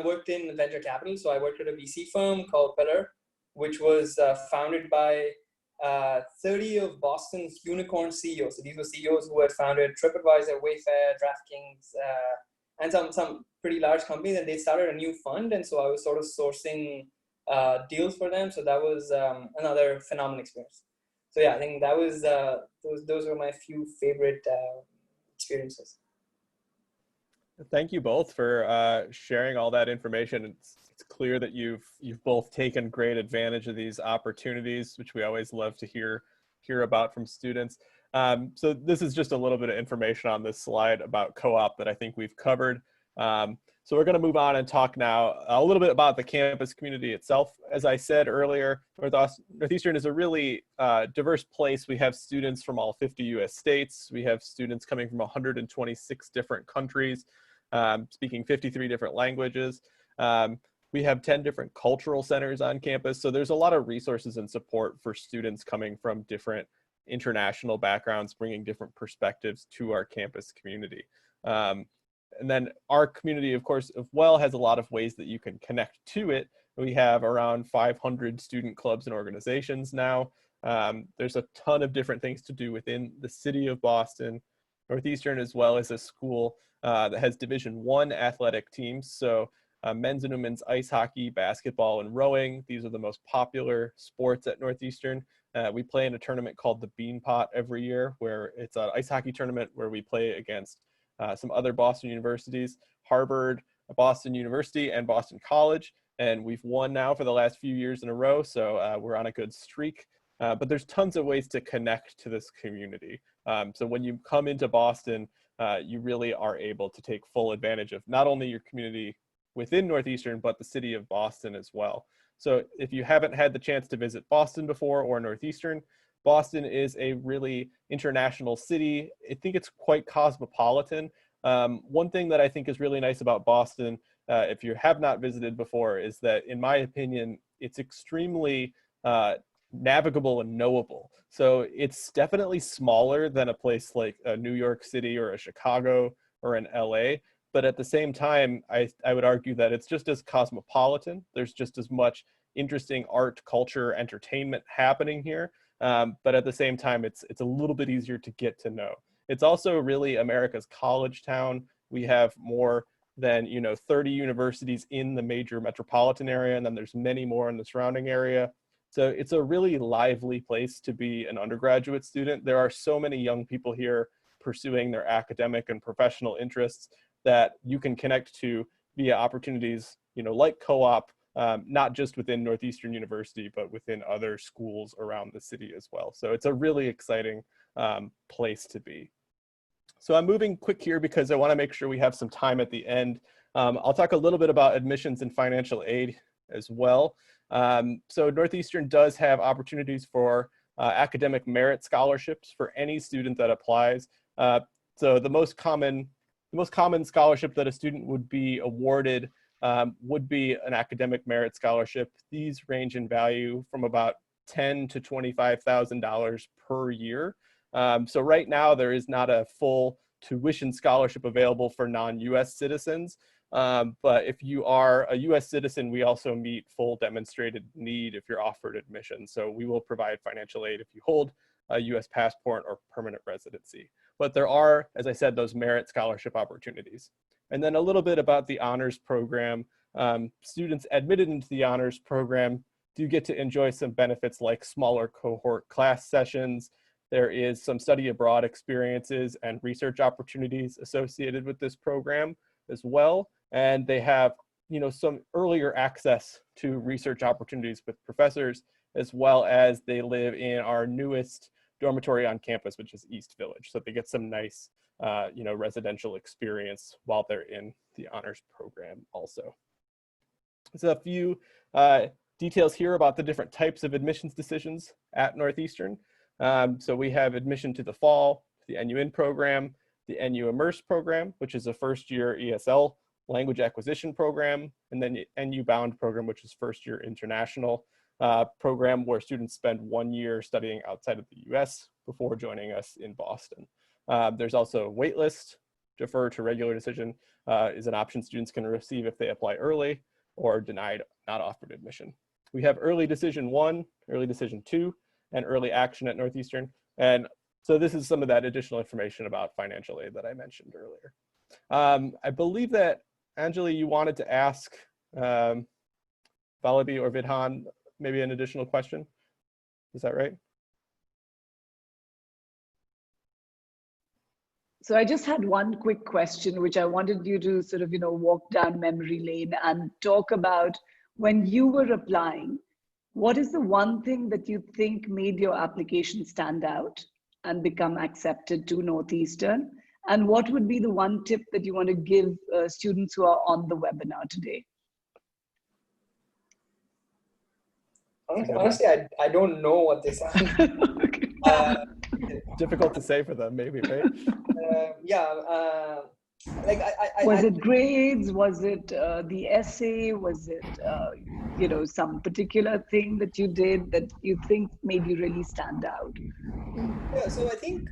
worked in venture capital. So I worked at a VC firm called Pillar, which was founded by 30 of Boston's unicorn CEOs. So these were CEOs who had founded TripAdvisor, Wayfair, DraftKings, and some pretty large companies. And they started a new fund. And so I was sort of sourcing deals for them. So that was another phenomenal experience. So yeah, I think that was those were my few favorite experiences. Thank you both for sharing all that information. It's clear that you've both taken great advantage of these opportunities, which we always love to hear about from students. So this is just a little bit of information on this slide about co-op that I think we've covered. So we're going to move on and talk now a little bit about the campus community itself. As I said earlier, Northeastern is a really diverse place. We have students from all 50 US states. We have students coming from 126 different countries, speaking 53 different languages. We have 10 different cultural centers on campus. So there's a lot of resources and support for students coming from different international backgrounds, bringing different perspectives to our campus community. And then our community, of course, as well, has a lot of ways that you can connect to it. We have around 500 student clubs and organizations now. There's a ton of different things to do within the city of Boston. Northeastern, as well as a school that has Division I athletic teams. So men's and women's ice hockey, basketball, and rowing. These are the most popular sports at Northeastern. We play in a tournament called the Bean Pot every year, where it's an ice hockey tournament where we play against some other Boston universities, Harvard, Boston University, and Boston College. And we've won now for the last few years in a row, so we're on a good streak. But there's tons of ways to connect to this community. So when you come into Boston, you really are able to take full advantage of not only your community within Northeastern, but the city of Boston as well. So if you haven't had the chance to visit Boston before or Northeastern, Boston is a really international city. I think it's quite cosmopolitan. One thing that I think is really nice about Boston, if you have not visited before, is that, in my opinion, it's extremely navigable and knowable. So it's definitely smaller than a place like New York City or a Chicago or an LA. But at the same time, I would argue that it's just as cosmopolitan. There's just as much interesting art, culture, entertainment happening here. But at the same time, it's a little bit easier to get to know. It's also really America's college town. We have more than 30 universities in the major metropolitan area, and then there's many more in the surrounding area. So it's a really lively place to be an undergraduate student. There are so many young people here pursuing their academic and professional interests that you can connect to via opportunities, like co-op, not just within Northeastern University, but within other schools around the city as well. So it's a really exciting place to be. So I'm moving quick here because I want to make sure we have some time at the end. I'll talk a little bit about admissions and financial aid as well. So Northeastern does have opportunities for academic merit scholarships for any student that applies. So the most common scholarship that a student would be awarded would be an academic merit scholarship. These range in value from about $10,000 to $25,000 per year. So right now there is not a full tuition scholarship available for non-US citizens. But if you are a US citizen, we also meet full demonstrated need if you're offered admission. So we will provide financial aid if you hold a US passport or permanent residency. But there are, as I said, those merit scholarship opportunities. And then a little bit about the honors program. Students admitted into the honors program do get to enjoy some benefits like smaller cohort class sessions. There is some study abroad experiences and research opportunities associated with this program as well. And they have, some earlier access to research opportunities with professors, as well as they live in our newest dormitory on campus, which is East Village. So they get some nice, residential experience while they're in the honors program also. So a few details here about the different types of admissions decisions at Northeastern. So we have admission to the fall, the NU-IN program, the NU Immerse program, which is a first-year ESL language acquisition program, and then the NU Bound program, which is first-year international program where students spend 1 year studying outside of the US before joining us in Boston. There's also a waitlist. Defer to regular decision is an option students can receive if they apply early or denied, not offered admission. We have early decision 1, early decision 2, and early action at Northeastern. And so this is some of that additional information about financial aid that I mentioned earlier. I believe that, Anjali, you wanted to ask Vallabhi or Vidhan maybe an additional question. Is that right? So I just had one quick question, which I wanted you to sort of, walk down memory lane and talk about when you were applying. What is the one thing that you think made your application stand out and become accepted to Northeastern? And what would be the one tip that you want to give students who are on the webinar today? Honestly, I don't know what this is. Difficult to say for them, maybe, right? Was it grades? Was it the essay? Was it, some particular thing that you did that you think made you really stand out? Yeah, so I think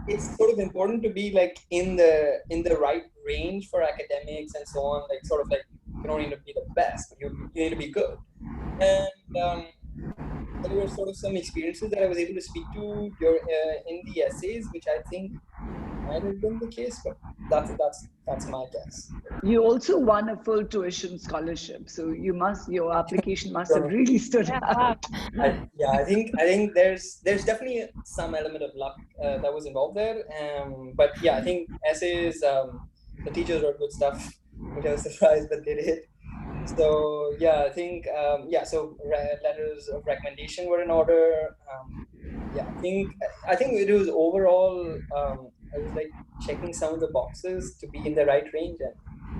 it's sort of important to be like in the right range for academics and so on. Like sort of like you don't need to be the best, you need to be good. And there were sort of some experiences that I was able to speak to in the essays, which I think might have been the case, but that's my guess. You also won a full tuition scholarship, so your application must have really stood out. I think there's definitely some element of luck that was involved there, but yeah, I think essays, the teachers wrote good stuff, which I was surprised that they did. So yeah, I think so letters of recommendation were in order. I think it was overall. I was like checking some of the boxes to be in the right range, and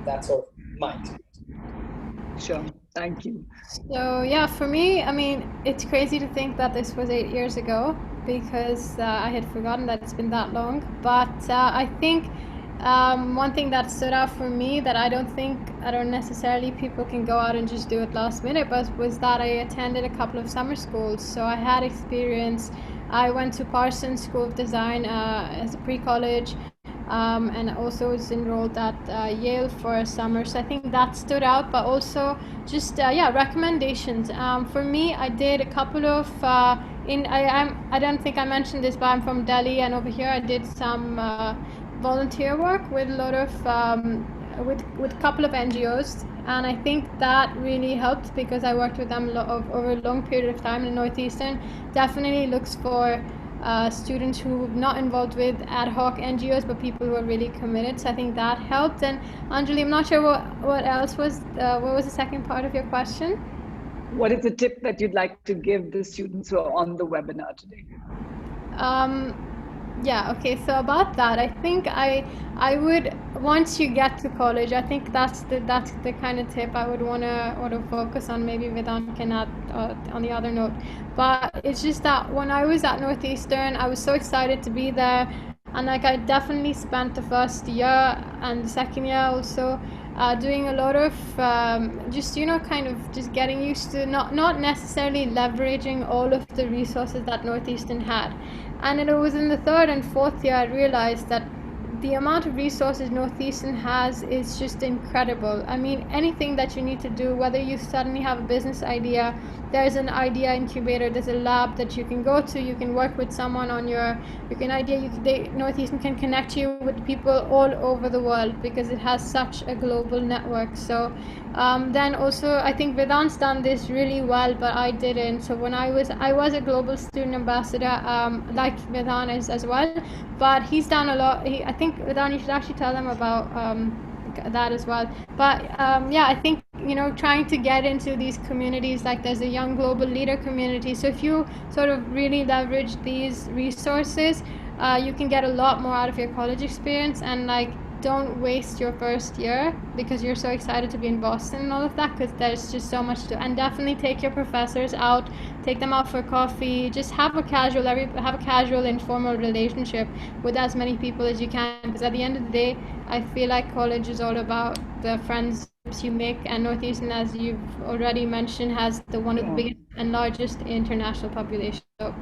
that's sort of my experience. Sure, thank you. So yeah, for me, I mean, it's crazy to think that this was 8 years ago because I had forgotten that it's been that long. But I think one thing that stood out for me that I don't necessarily people can go out and just do it last minute, but was that I attended a couple of summer schools. So I had experience. I went to Parsons School of Design as a pre-college, and also was enrolled at Yale for a summer. So I think that stood out, but also just recommendations. For me, I did a couple of I don't think I mentioned this, but I'm from Delhi, and over here I did some volunteer work with a lot of with a couple of NGOs, and I think that really helped because I worked with them over a long period of time. And Northeastern definitely looks for students who are not involved with ad hoc NGOs, but people who are really committed. So I think that helped. And Anjali, I'm not sure what else was. What was the second part of your question? What is the tip that you'd like to give the students who are on the webinar today? Yeah, okay, so about that, I think I would, once you get to college, I think that's the kind of tip I would wanna focus on. Maybe Vedant can add on the other note. But it's just that when I was at Northeastern, I was so excited to be there, and like I definitely spent the first year and the second year also doing a lot of just, you know, kind of just getting used to not necessarily leveraging all of the resources that Northeastern had. And it was in the third and fourth year I realized that the amount of resources Northeastern has is just incredible. I mean, anything that you need to do, whether you suddenly have a business idea, there's an idea incubator, there's a lab that you can go to, you can work with someone on Northeastern can connect you with people all over the world because it has such a global network. So then also I think Vedant's done this really well, but I didn't. So when I was a global student ambassador, like Vedant is as well, but he's done a lot. I think Vedant, you should actually tell them about that as well. But yeah, I think, you know, trying to get into these communities, like there's a young global leader community. So if you sort of really leverage these resources, you can get a lot more out of your college experience. And like, don't waste your first year because you're so excited to be in Boston and all of that, because there's just so much to. And definitely take your professors out, take them out for coffee, just have a casual informal relationship with as many people as you can, because at the end of the day, I feel like college is all about the friendships you make, and Northeastern, as you've already mentioned, has one of the biggest and largest international population. So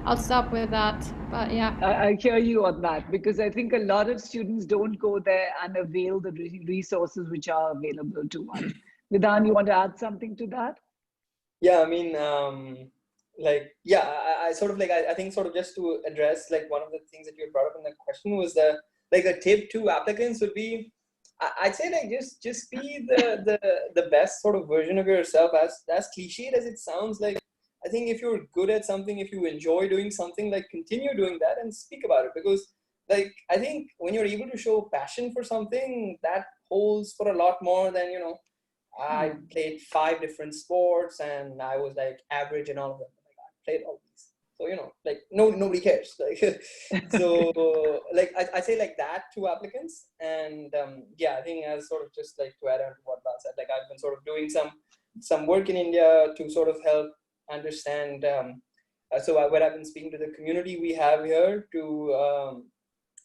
I'll stop with that. But yeah. I hear you on that, because I think a lot of students don't go there and avail the resources which are available to one. Vidhan, you want to add something to that? Yeah, I mean, like, yeah, I sort of like, I think sort of just to address like one of the things that you brought up in the question was like a tip to applicants would be, I'd say like just be the best sort of version of yourself. As cliched as it sounds, like I think if you're good at something, if you enjoy doing something, like continue doing that and speak about it, because like I think when you're able to show passion for something, that holds for a lot more than, you know, I played 5 different sports and I was like average in all of them. Like I played all these. So, you know, like nobody cares. Like, so like I say like that to applicants. And yeah, I think as sort of just like to add on to what Val said, like I've been sort of doing some work in India to sort of help understand. When I've been speaking to the community we have here to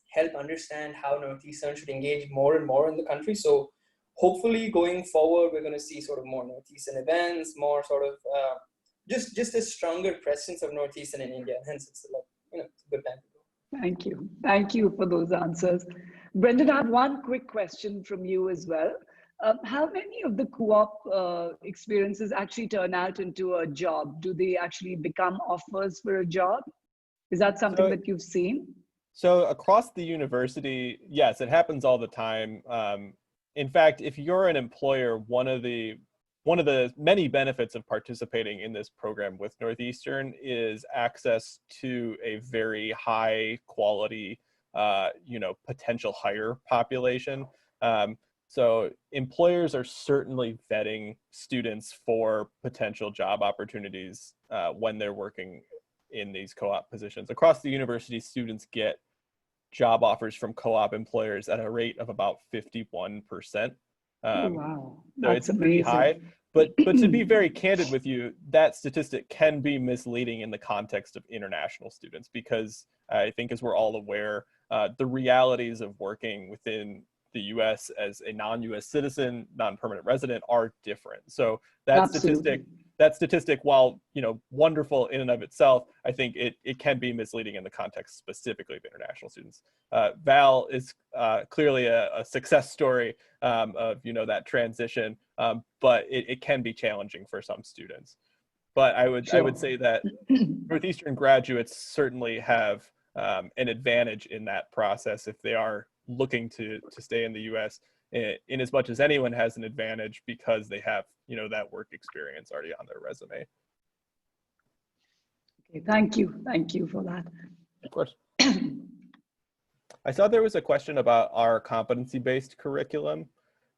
help understand how Northeastern should engage more and more in the country. So hopefully going forward, we're going to see sort of more Northeastern events, more sort of just a stronger presence of Northeastern in India. Hence, it's like, you know, it's a good time to go. Thank you. Thank you for those answers. Brendon, I have one quick question from you as well. How many of the co-op experiences actually turn out into a job? Do they actually become offers for a job? Is that something that you've seen? So across the university, yes, it happens all the time. In fact, if you're an employer, one of the many benefits of participating in this program with Northeastern is access to a very high quality, potential hire population. So employers are certainly vetting students for potential job opportunities when they're working in these co-op positions. Across the university, students get job offers from co-op employers at a rate of about 51%. Oh, wow, so it's pretty high. But to be very candid with you, that statistic can be misleading in the context of international students, because I think, as we're all aware, the realities of working within the U.S. as a non-U.S. citizen, non-permanent resident, are different. So that statistic, while, you know, wonderful in and of itself, I think it can be misleading in the context specifically of international students. Val is clearly a success story of, you know, that transition, but it can be challenging for some students. But I would say that Northeastern graduates certainly have an advantage in that process if they are looking to stay in the U.S. in as much as anyone has an advantage, because they have, you know, that work experience already on their resume. Okay, thank you for that. Of course. I saw there was a question about our competency-based curriculum.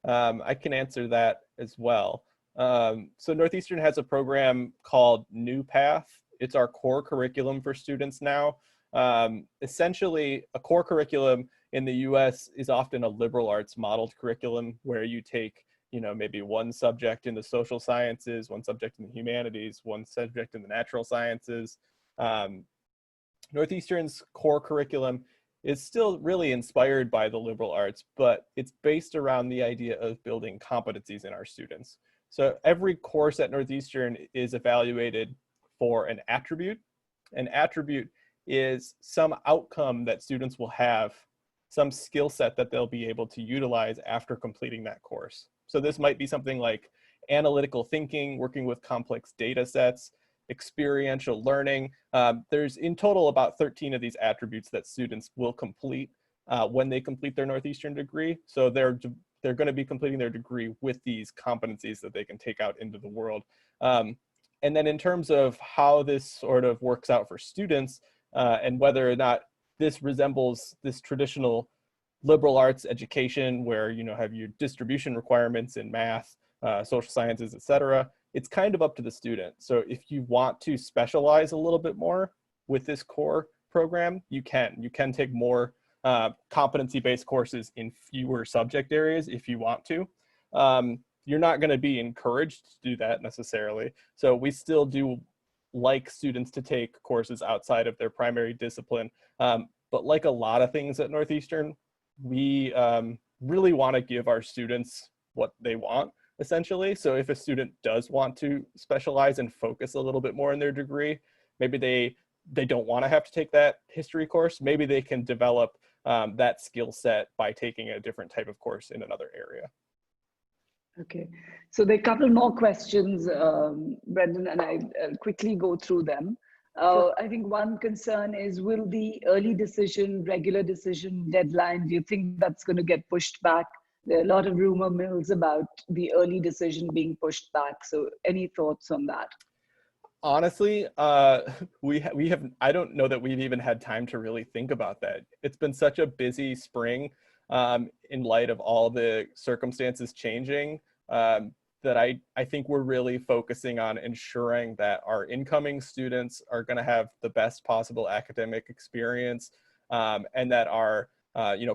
I can answer that as well. So Northeastern has a program called New Path. It's our core curriculum for students now. Essentially, a core curriculum in the US is often a liberal arts modeled curriculum where you take, maybe one subject in the social sciences, one subject in the humanities, one subject in the natural sciences. Northeastern's core curriculum is still really inspired by the liberal arts, but it's based around the idea of building competencies in our students. So every course at Northeastern is evaluated for an attribute. An attribute is some outcome that students will have, some skill set that they'll be able to utilize after completing that course. So this might be something like analytical thinking, working with complex data sets, experiential learning. There's in total about 13 of these attributes that students will complete when they complete their Northeastern degree. So they're going to be completing their degree with these competencies that they can take out into the world. And then in terms of how this sort of works out for students and whether or not this resembles this traditional liberal arts education where have your distribution requirements in math, social sciences, etc., it's kind of up to the student. So if you want to specialize a little bit more with this core program, you can take more competency-based courses in fewer subject areas if you want to. You're not going to be encouraged to do that necessarily. So we still do like students to take courses outside of their primary discipline. But like a lot of things at Northeastern, we really want to give our students what they want, essentially. So if a student does want to specialize and focus a little bit more in their degree, maybe they don't want to have to take that history course. Maybe they can develop that skill set by taking a different type of course in another area. Okay, so there are a couple more questions, Brendon, and I'll quickly go through them. Sure. I think one concern is, will the early decision, regular decision deadline, do you think that's going to get pushed back? There are a lot of rumor mills about the early decision being pushed back. So any thoughts on that? Honestly, we have, I don't know that we've even had time to really think about that. It's been such a busy spring in light of all the circumstances changing that I think we're really focusing on ensuring that our incoming students are going to have the best possible academic experience and that our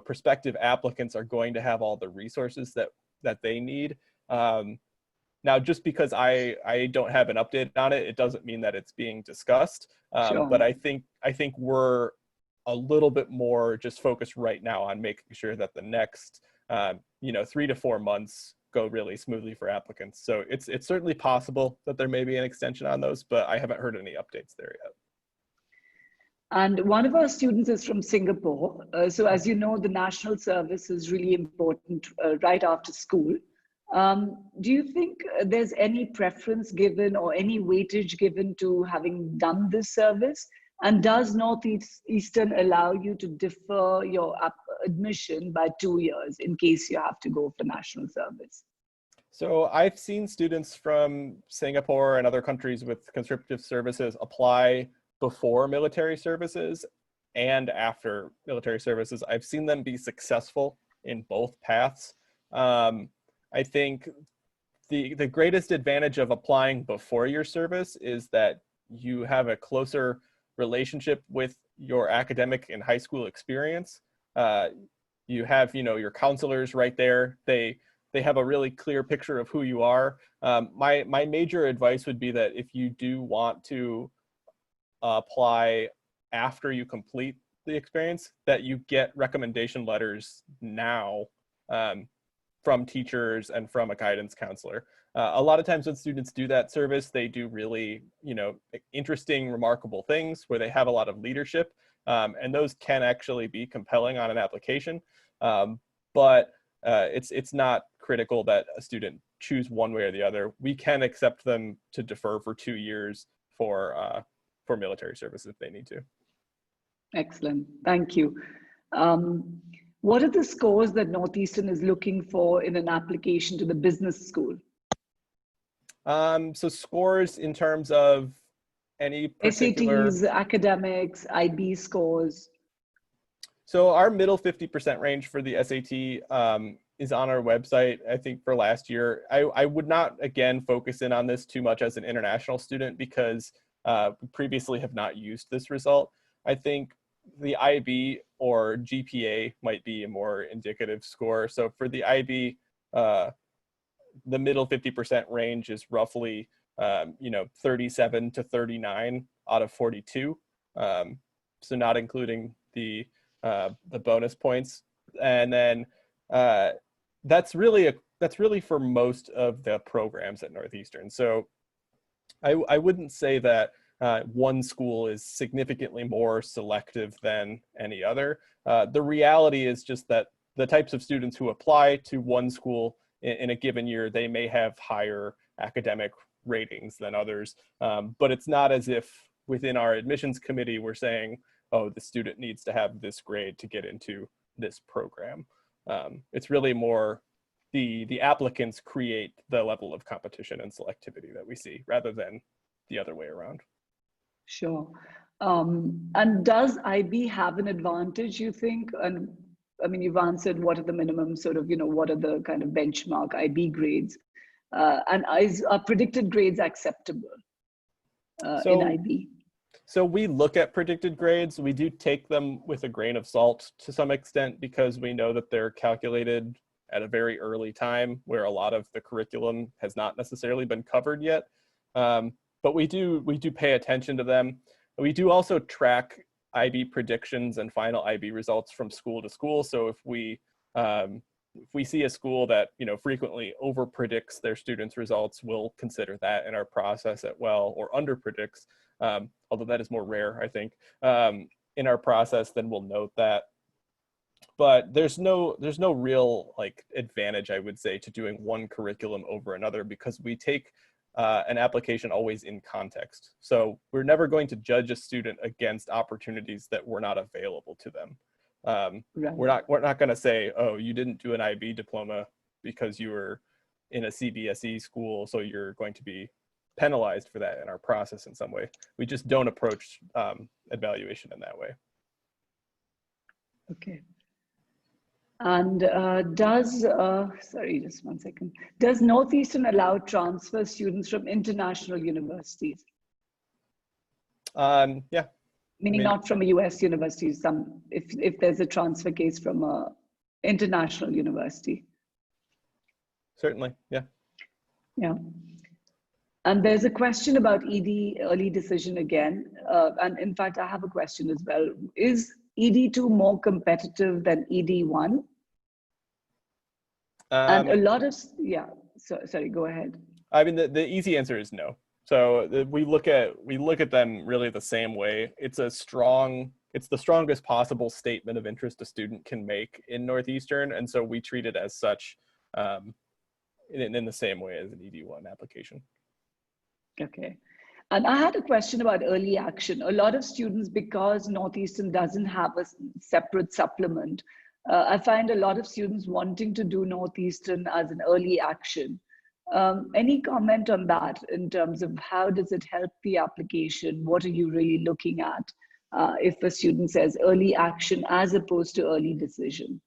prospective applicants are going to have all the resources that they need. Now, just because I don't have an update on it, it doesn't mean that it's being discussed. Sure. But I think we're a little bit more just focused right now on making sure that the next 3 to 4 months go really smoothly for applicants. So it's certainly possible that there may be an extension on those, but I haven't heard any updates there yet. And one of our students is from Singapore. So as you know, the national service is really important right after school. Do you think there's any preference given or any weightage given to having done this service? And does Northeastern allow you to defer your admission by 2 years in case you have to go for national service? So I've seen students from Singapore and other countries with conscriptive services apply before military services and after military services. I've seen them be successful in both paths. I think the greatest advantage of applying before your service is that you have a closer relationship with your academic and high school experience. You have, your counselors right there. They have a really clear picture of who you are. My major advice would be that if you do want to apply after you complete the experience, that you get recommendation letters now from teachers and from a guidance counselor. A lot of times when students do that service, they do really, interesting, remarkable things where they have a lot of leadership, and those can actually be compelling on an application. But it's not critical that a student choose one way or the other. We can accept them to defer for 2 years for military service if they need to. Excellent, thank you. What are the scores that Northeastern is looking for in an application to the business school? So scores in terms of any particular... SATs, academics, IB scores. So our middle 50% range for the SAT is on our website, I think, for last year. I would not, again, focus in on this too much as an international student because we previously have not used this result. I think the IB or GPA might be a more indicative score. So for the IB, the middle 50% range is roughly, 37 to 39 out of 42. So not including the bonus points. And then that's really for most of the programs at Northeastern. So I wouldn't say that one school is significantly more selective than any other. The reality is just that the types of students who apply to one school in a given year, they may have higher academic ratings than others. But it's not as if within our admissions committee, we're saying, oh, the student needs to have this grade to get into this program. It's really more the applicants create the level of competition and selectivity that we see rather than the other way around. Sure. And does IB have an advantage, you think? And I mean, you've answered what are the minimum sort of, what are the kind of benchmark IB grades? And are predicted grades acceptable in IB? So we look at predicted grades. We do take them with a grain of salt to some extent because we know that they're calculated at a very early time where a lot of the curriculum has not necessarily been covered yet. But we do pay attention to them. We do also track IB predictions and final IB results from school to school. So if we see a school that frequently over predicts their students' results, we'll consider that in our process or under predicts, although that is more rare, I think, in our process, then we'll note that. But there's no real advantage, I would say, to doing one curriculum over another because we take an application always in context. So we're never going to judge a student against opportunities that were not available to them. Right. We're not going to say, oh, you didn't do an IB diploma because you were in a CBSE school, so you're going to be penalized for that in our process in some way. We just don't approach evaluation in that way. Okay. And sorry, just one second. Does Northeastern allow transfer students from international universities? Yeah. Meaning not from a US university, if there's a transfer case from a international university. Certainly, yeah. Yeah. And there's a question about ED, early decision again. And in fact, I have a question as well. Is ED2 more competitive than ED1? And a lot of, sorry, go ahead. I mean, the easy answer is no. So we look at them really the same way. It's the strongest possible statement of interest a student can make in Northeastern. And so we treat it as such in the same way as an ED1 application. Okay. And I had a question about early action. A lot of students, because Northeastern doesn't have a separate supplement, I find a lot of students wanting to do Northeastern as an early action. Any comment on that in terms of how does it help the application? What are you really looking at if a student says early action as opposed to early decision?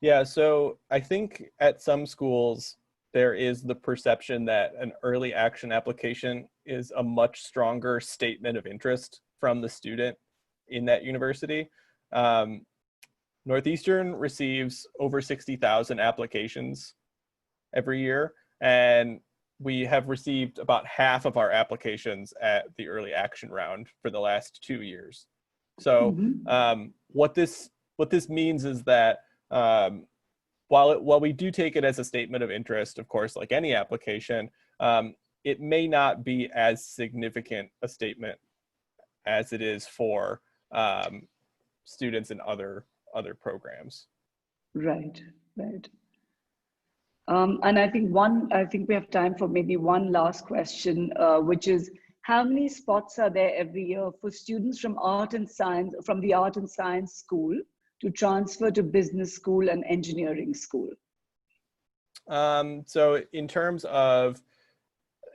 Yeah, so I think at some schools, there is the perception that an early action application is a much stronger statement of interest from the student in that university. Northeastern receives over 60,000 applications every year, and we have received about half of our applications at the early action round for the last 2 years. So what this means is that while we do take it as a statement of interest, of course, like any application, it may not be as significant a statement as it is for students in other programs. Right. And I think we have time for maybe one last question, which is how many spots are there every year for students from the art and science school to transfer to business school and engineering school? So in terms of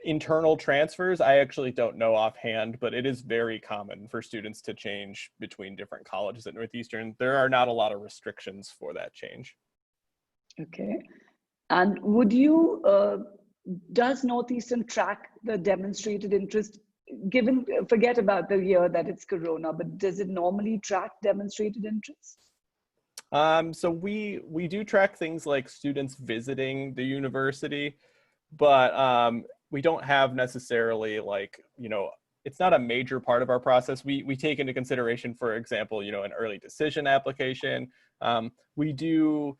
internal transfers, I actually don't know offhand, but it is very common for students to change between different colleges at Northeastern. There are not a lot of restrictions for that change. Okay. And does Northeastern track the demonstrated interest given, forget about the year that it's Corona, but does it normally track demonstrated interest? So we do track things like students visiting the university, but we don't have necessarily like, it's not a major part of our process. We take into consideration, for example, an early decision application. We do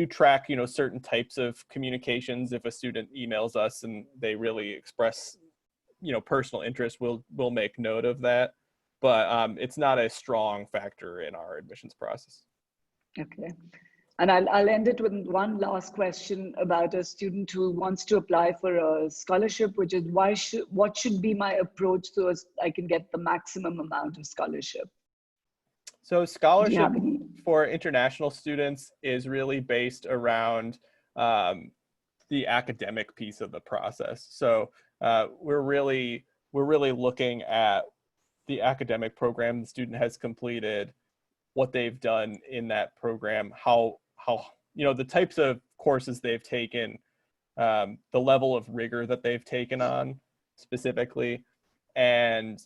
track, certain types of communications. If a student emails us and they really express, personal interest, we'll make note of that. But it's not a strong factor in our admissions process. Okay. And I'll end it with one last question about a student who wants to apply for a scholarship, which is what should be my approach so as I can get the maximum amount of scholarship? So scholarship for international students is really based around the academic piece of the process. So we're really looking at the academic program the student has completed, what they've done in that program, how the types of courses they've taken, the level of rigor that they've taken on specifically, and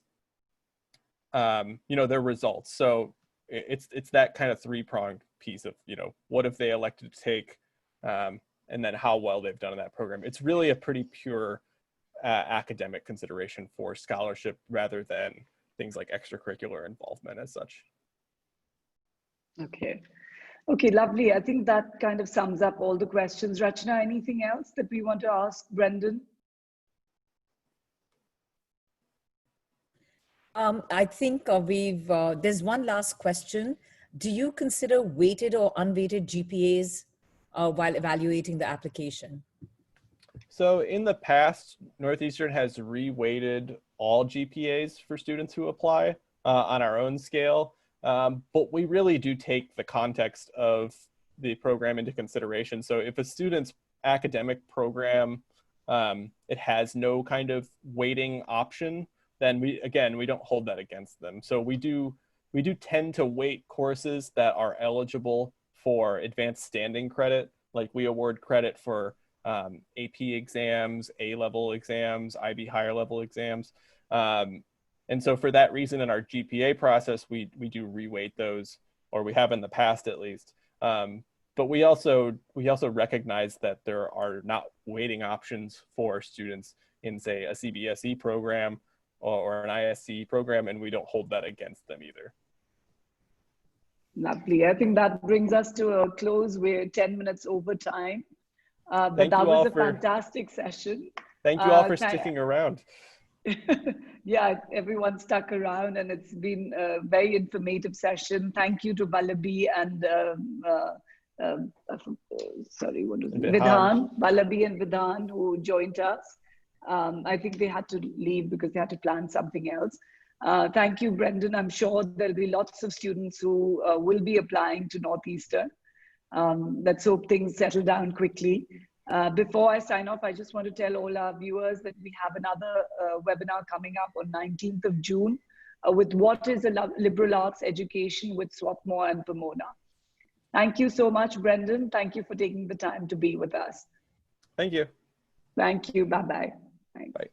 their results. So it's that kind of three-pronged piece of, what if they elected to take, and then how well they've done in that program. It's really a pretty pure academic consideration for scholarship rather than things like extracurricular involvement as such. Okay, lovely. I think that kind of sums up all the questions. Rachna, anything else that we want to ask Brendon? I think there's one last question. Do you consider weighted or unweighted GPAs while evaluating the application? So in the past, Northeastern has reweighted all GPAs for students who apply on our own scale. But we really do take the context of the program into consideration. So if a student's academic program, it has no kind of weighting option, then we don't hold that against them. So we do tend to weight courses that are eligible for advanced standing credit. Like we award credit for AP exams, A-level exams, IB higher level exams. And so for that reason, in our GPA process, we do reweight those, or we have in the past at least. But we also recognize that there are not weighting options for students in, say, a CBSE program or an ISC program, and we don't hold that against them either. Lovely. I think that brings us to a close. We're 10 minutes over time. But that was a fantastic session. Thank you all for sticking around. Yeah, everyone stuck around, and it's been a very informative session. Thank you to Vallabi and Vidhan, Vallabi and Vidhan, who joined us. I think they had to leave because they had to plan something else. Thank you, Brendon. I'm sure there'll be lots of students who will be applying to Northeastern. Let's hope things settle down quickly. Before I sign off, I just want to tell all our viewers that we have another webinar coming up on 19th of June with what is a liberal arts education with Swapmore and Pomona. Thank you so much, Brendon. Thank you for taking the time to be with us. Thank you. Thank you. Bye-bye. Bye.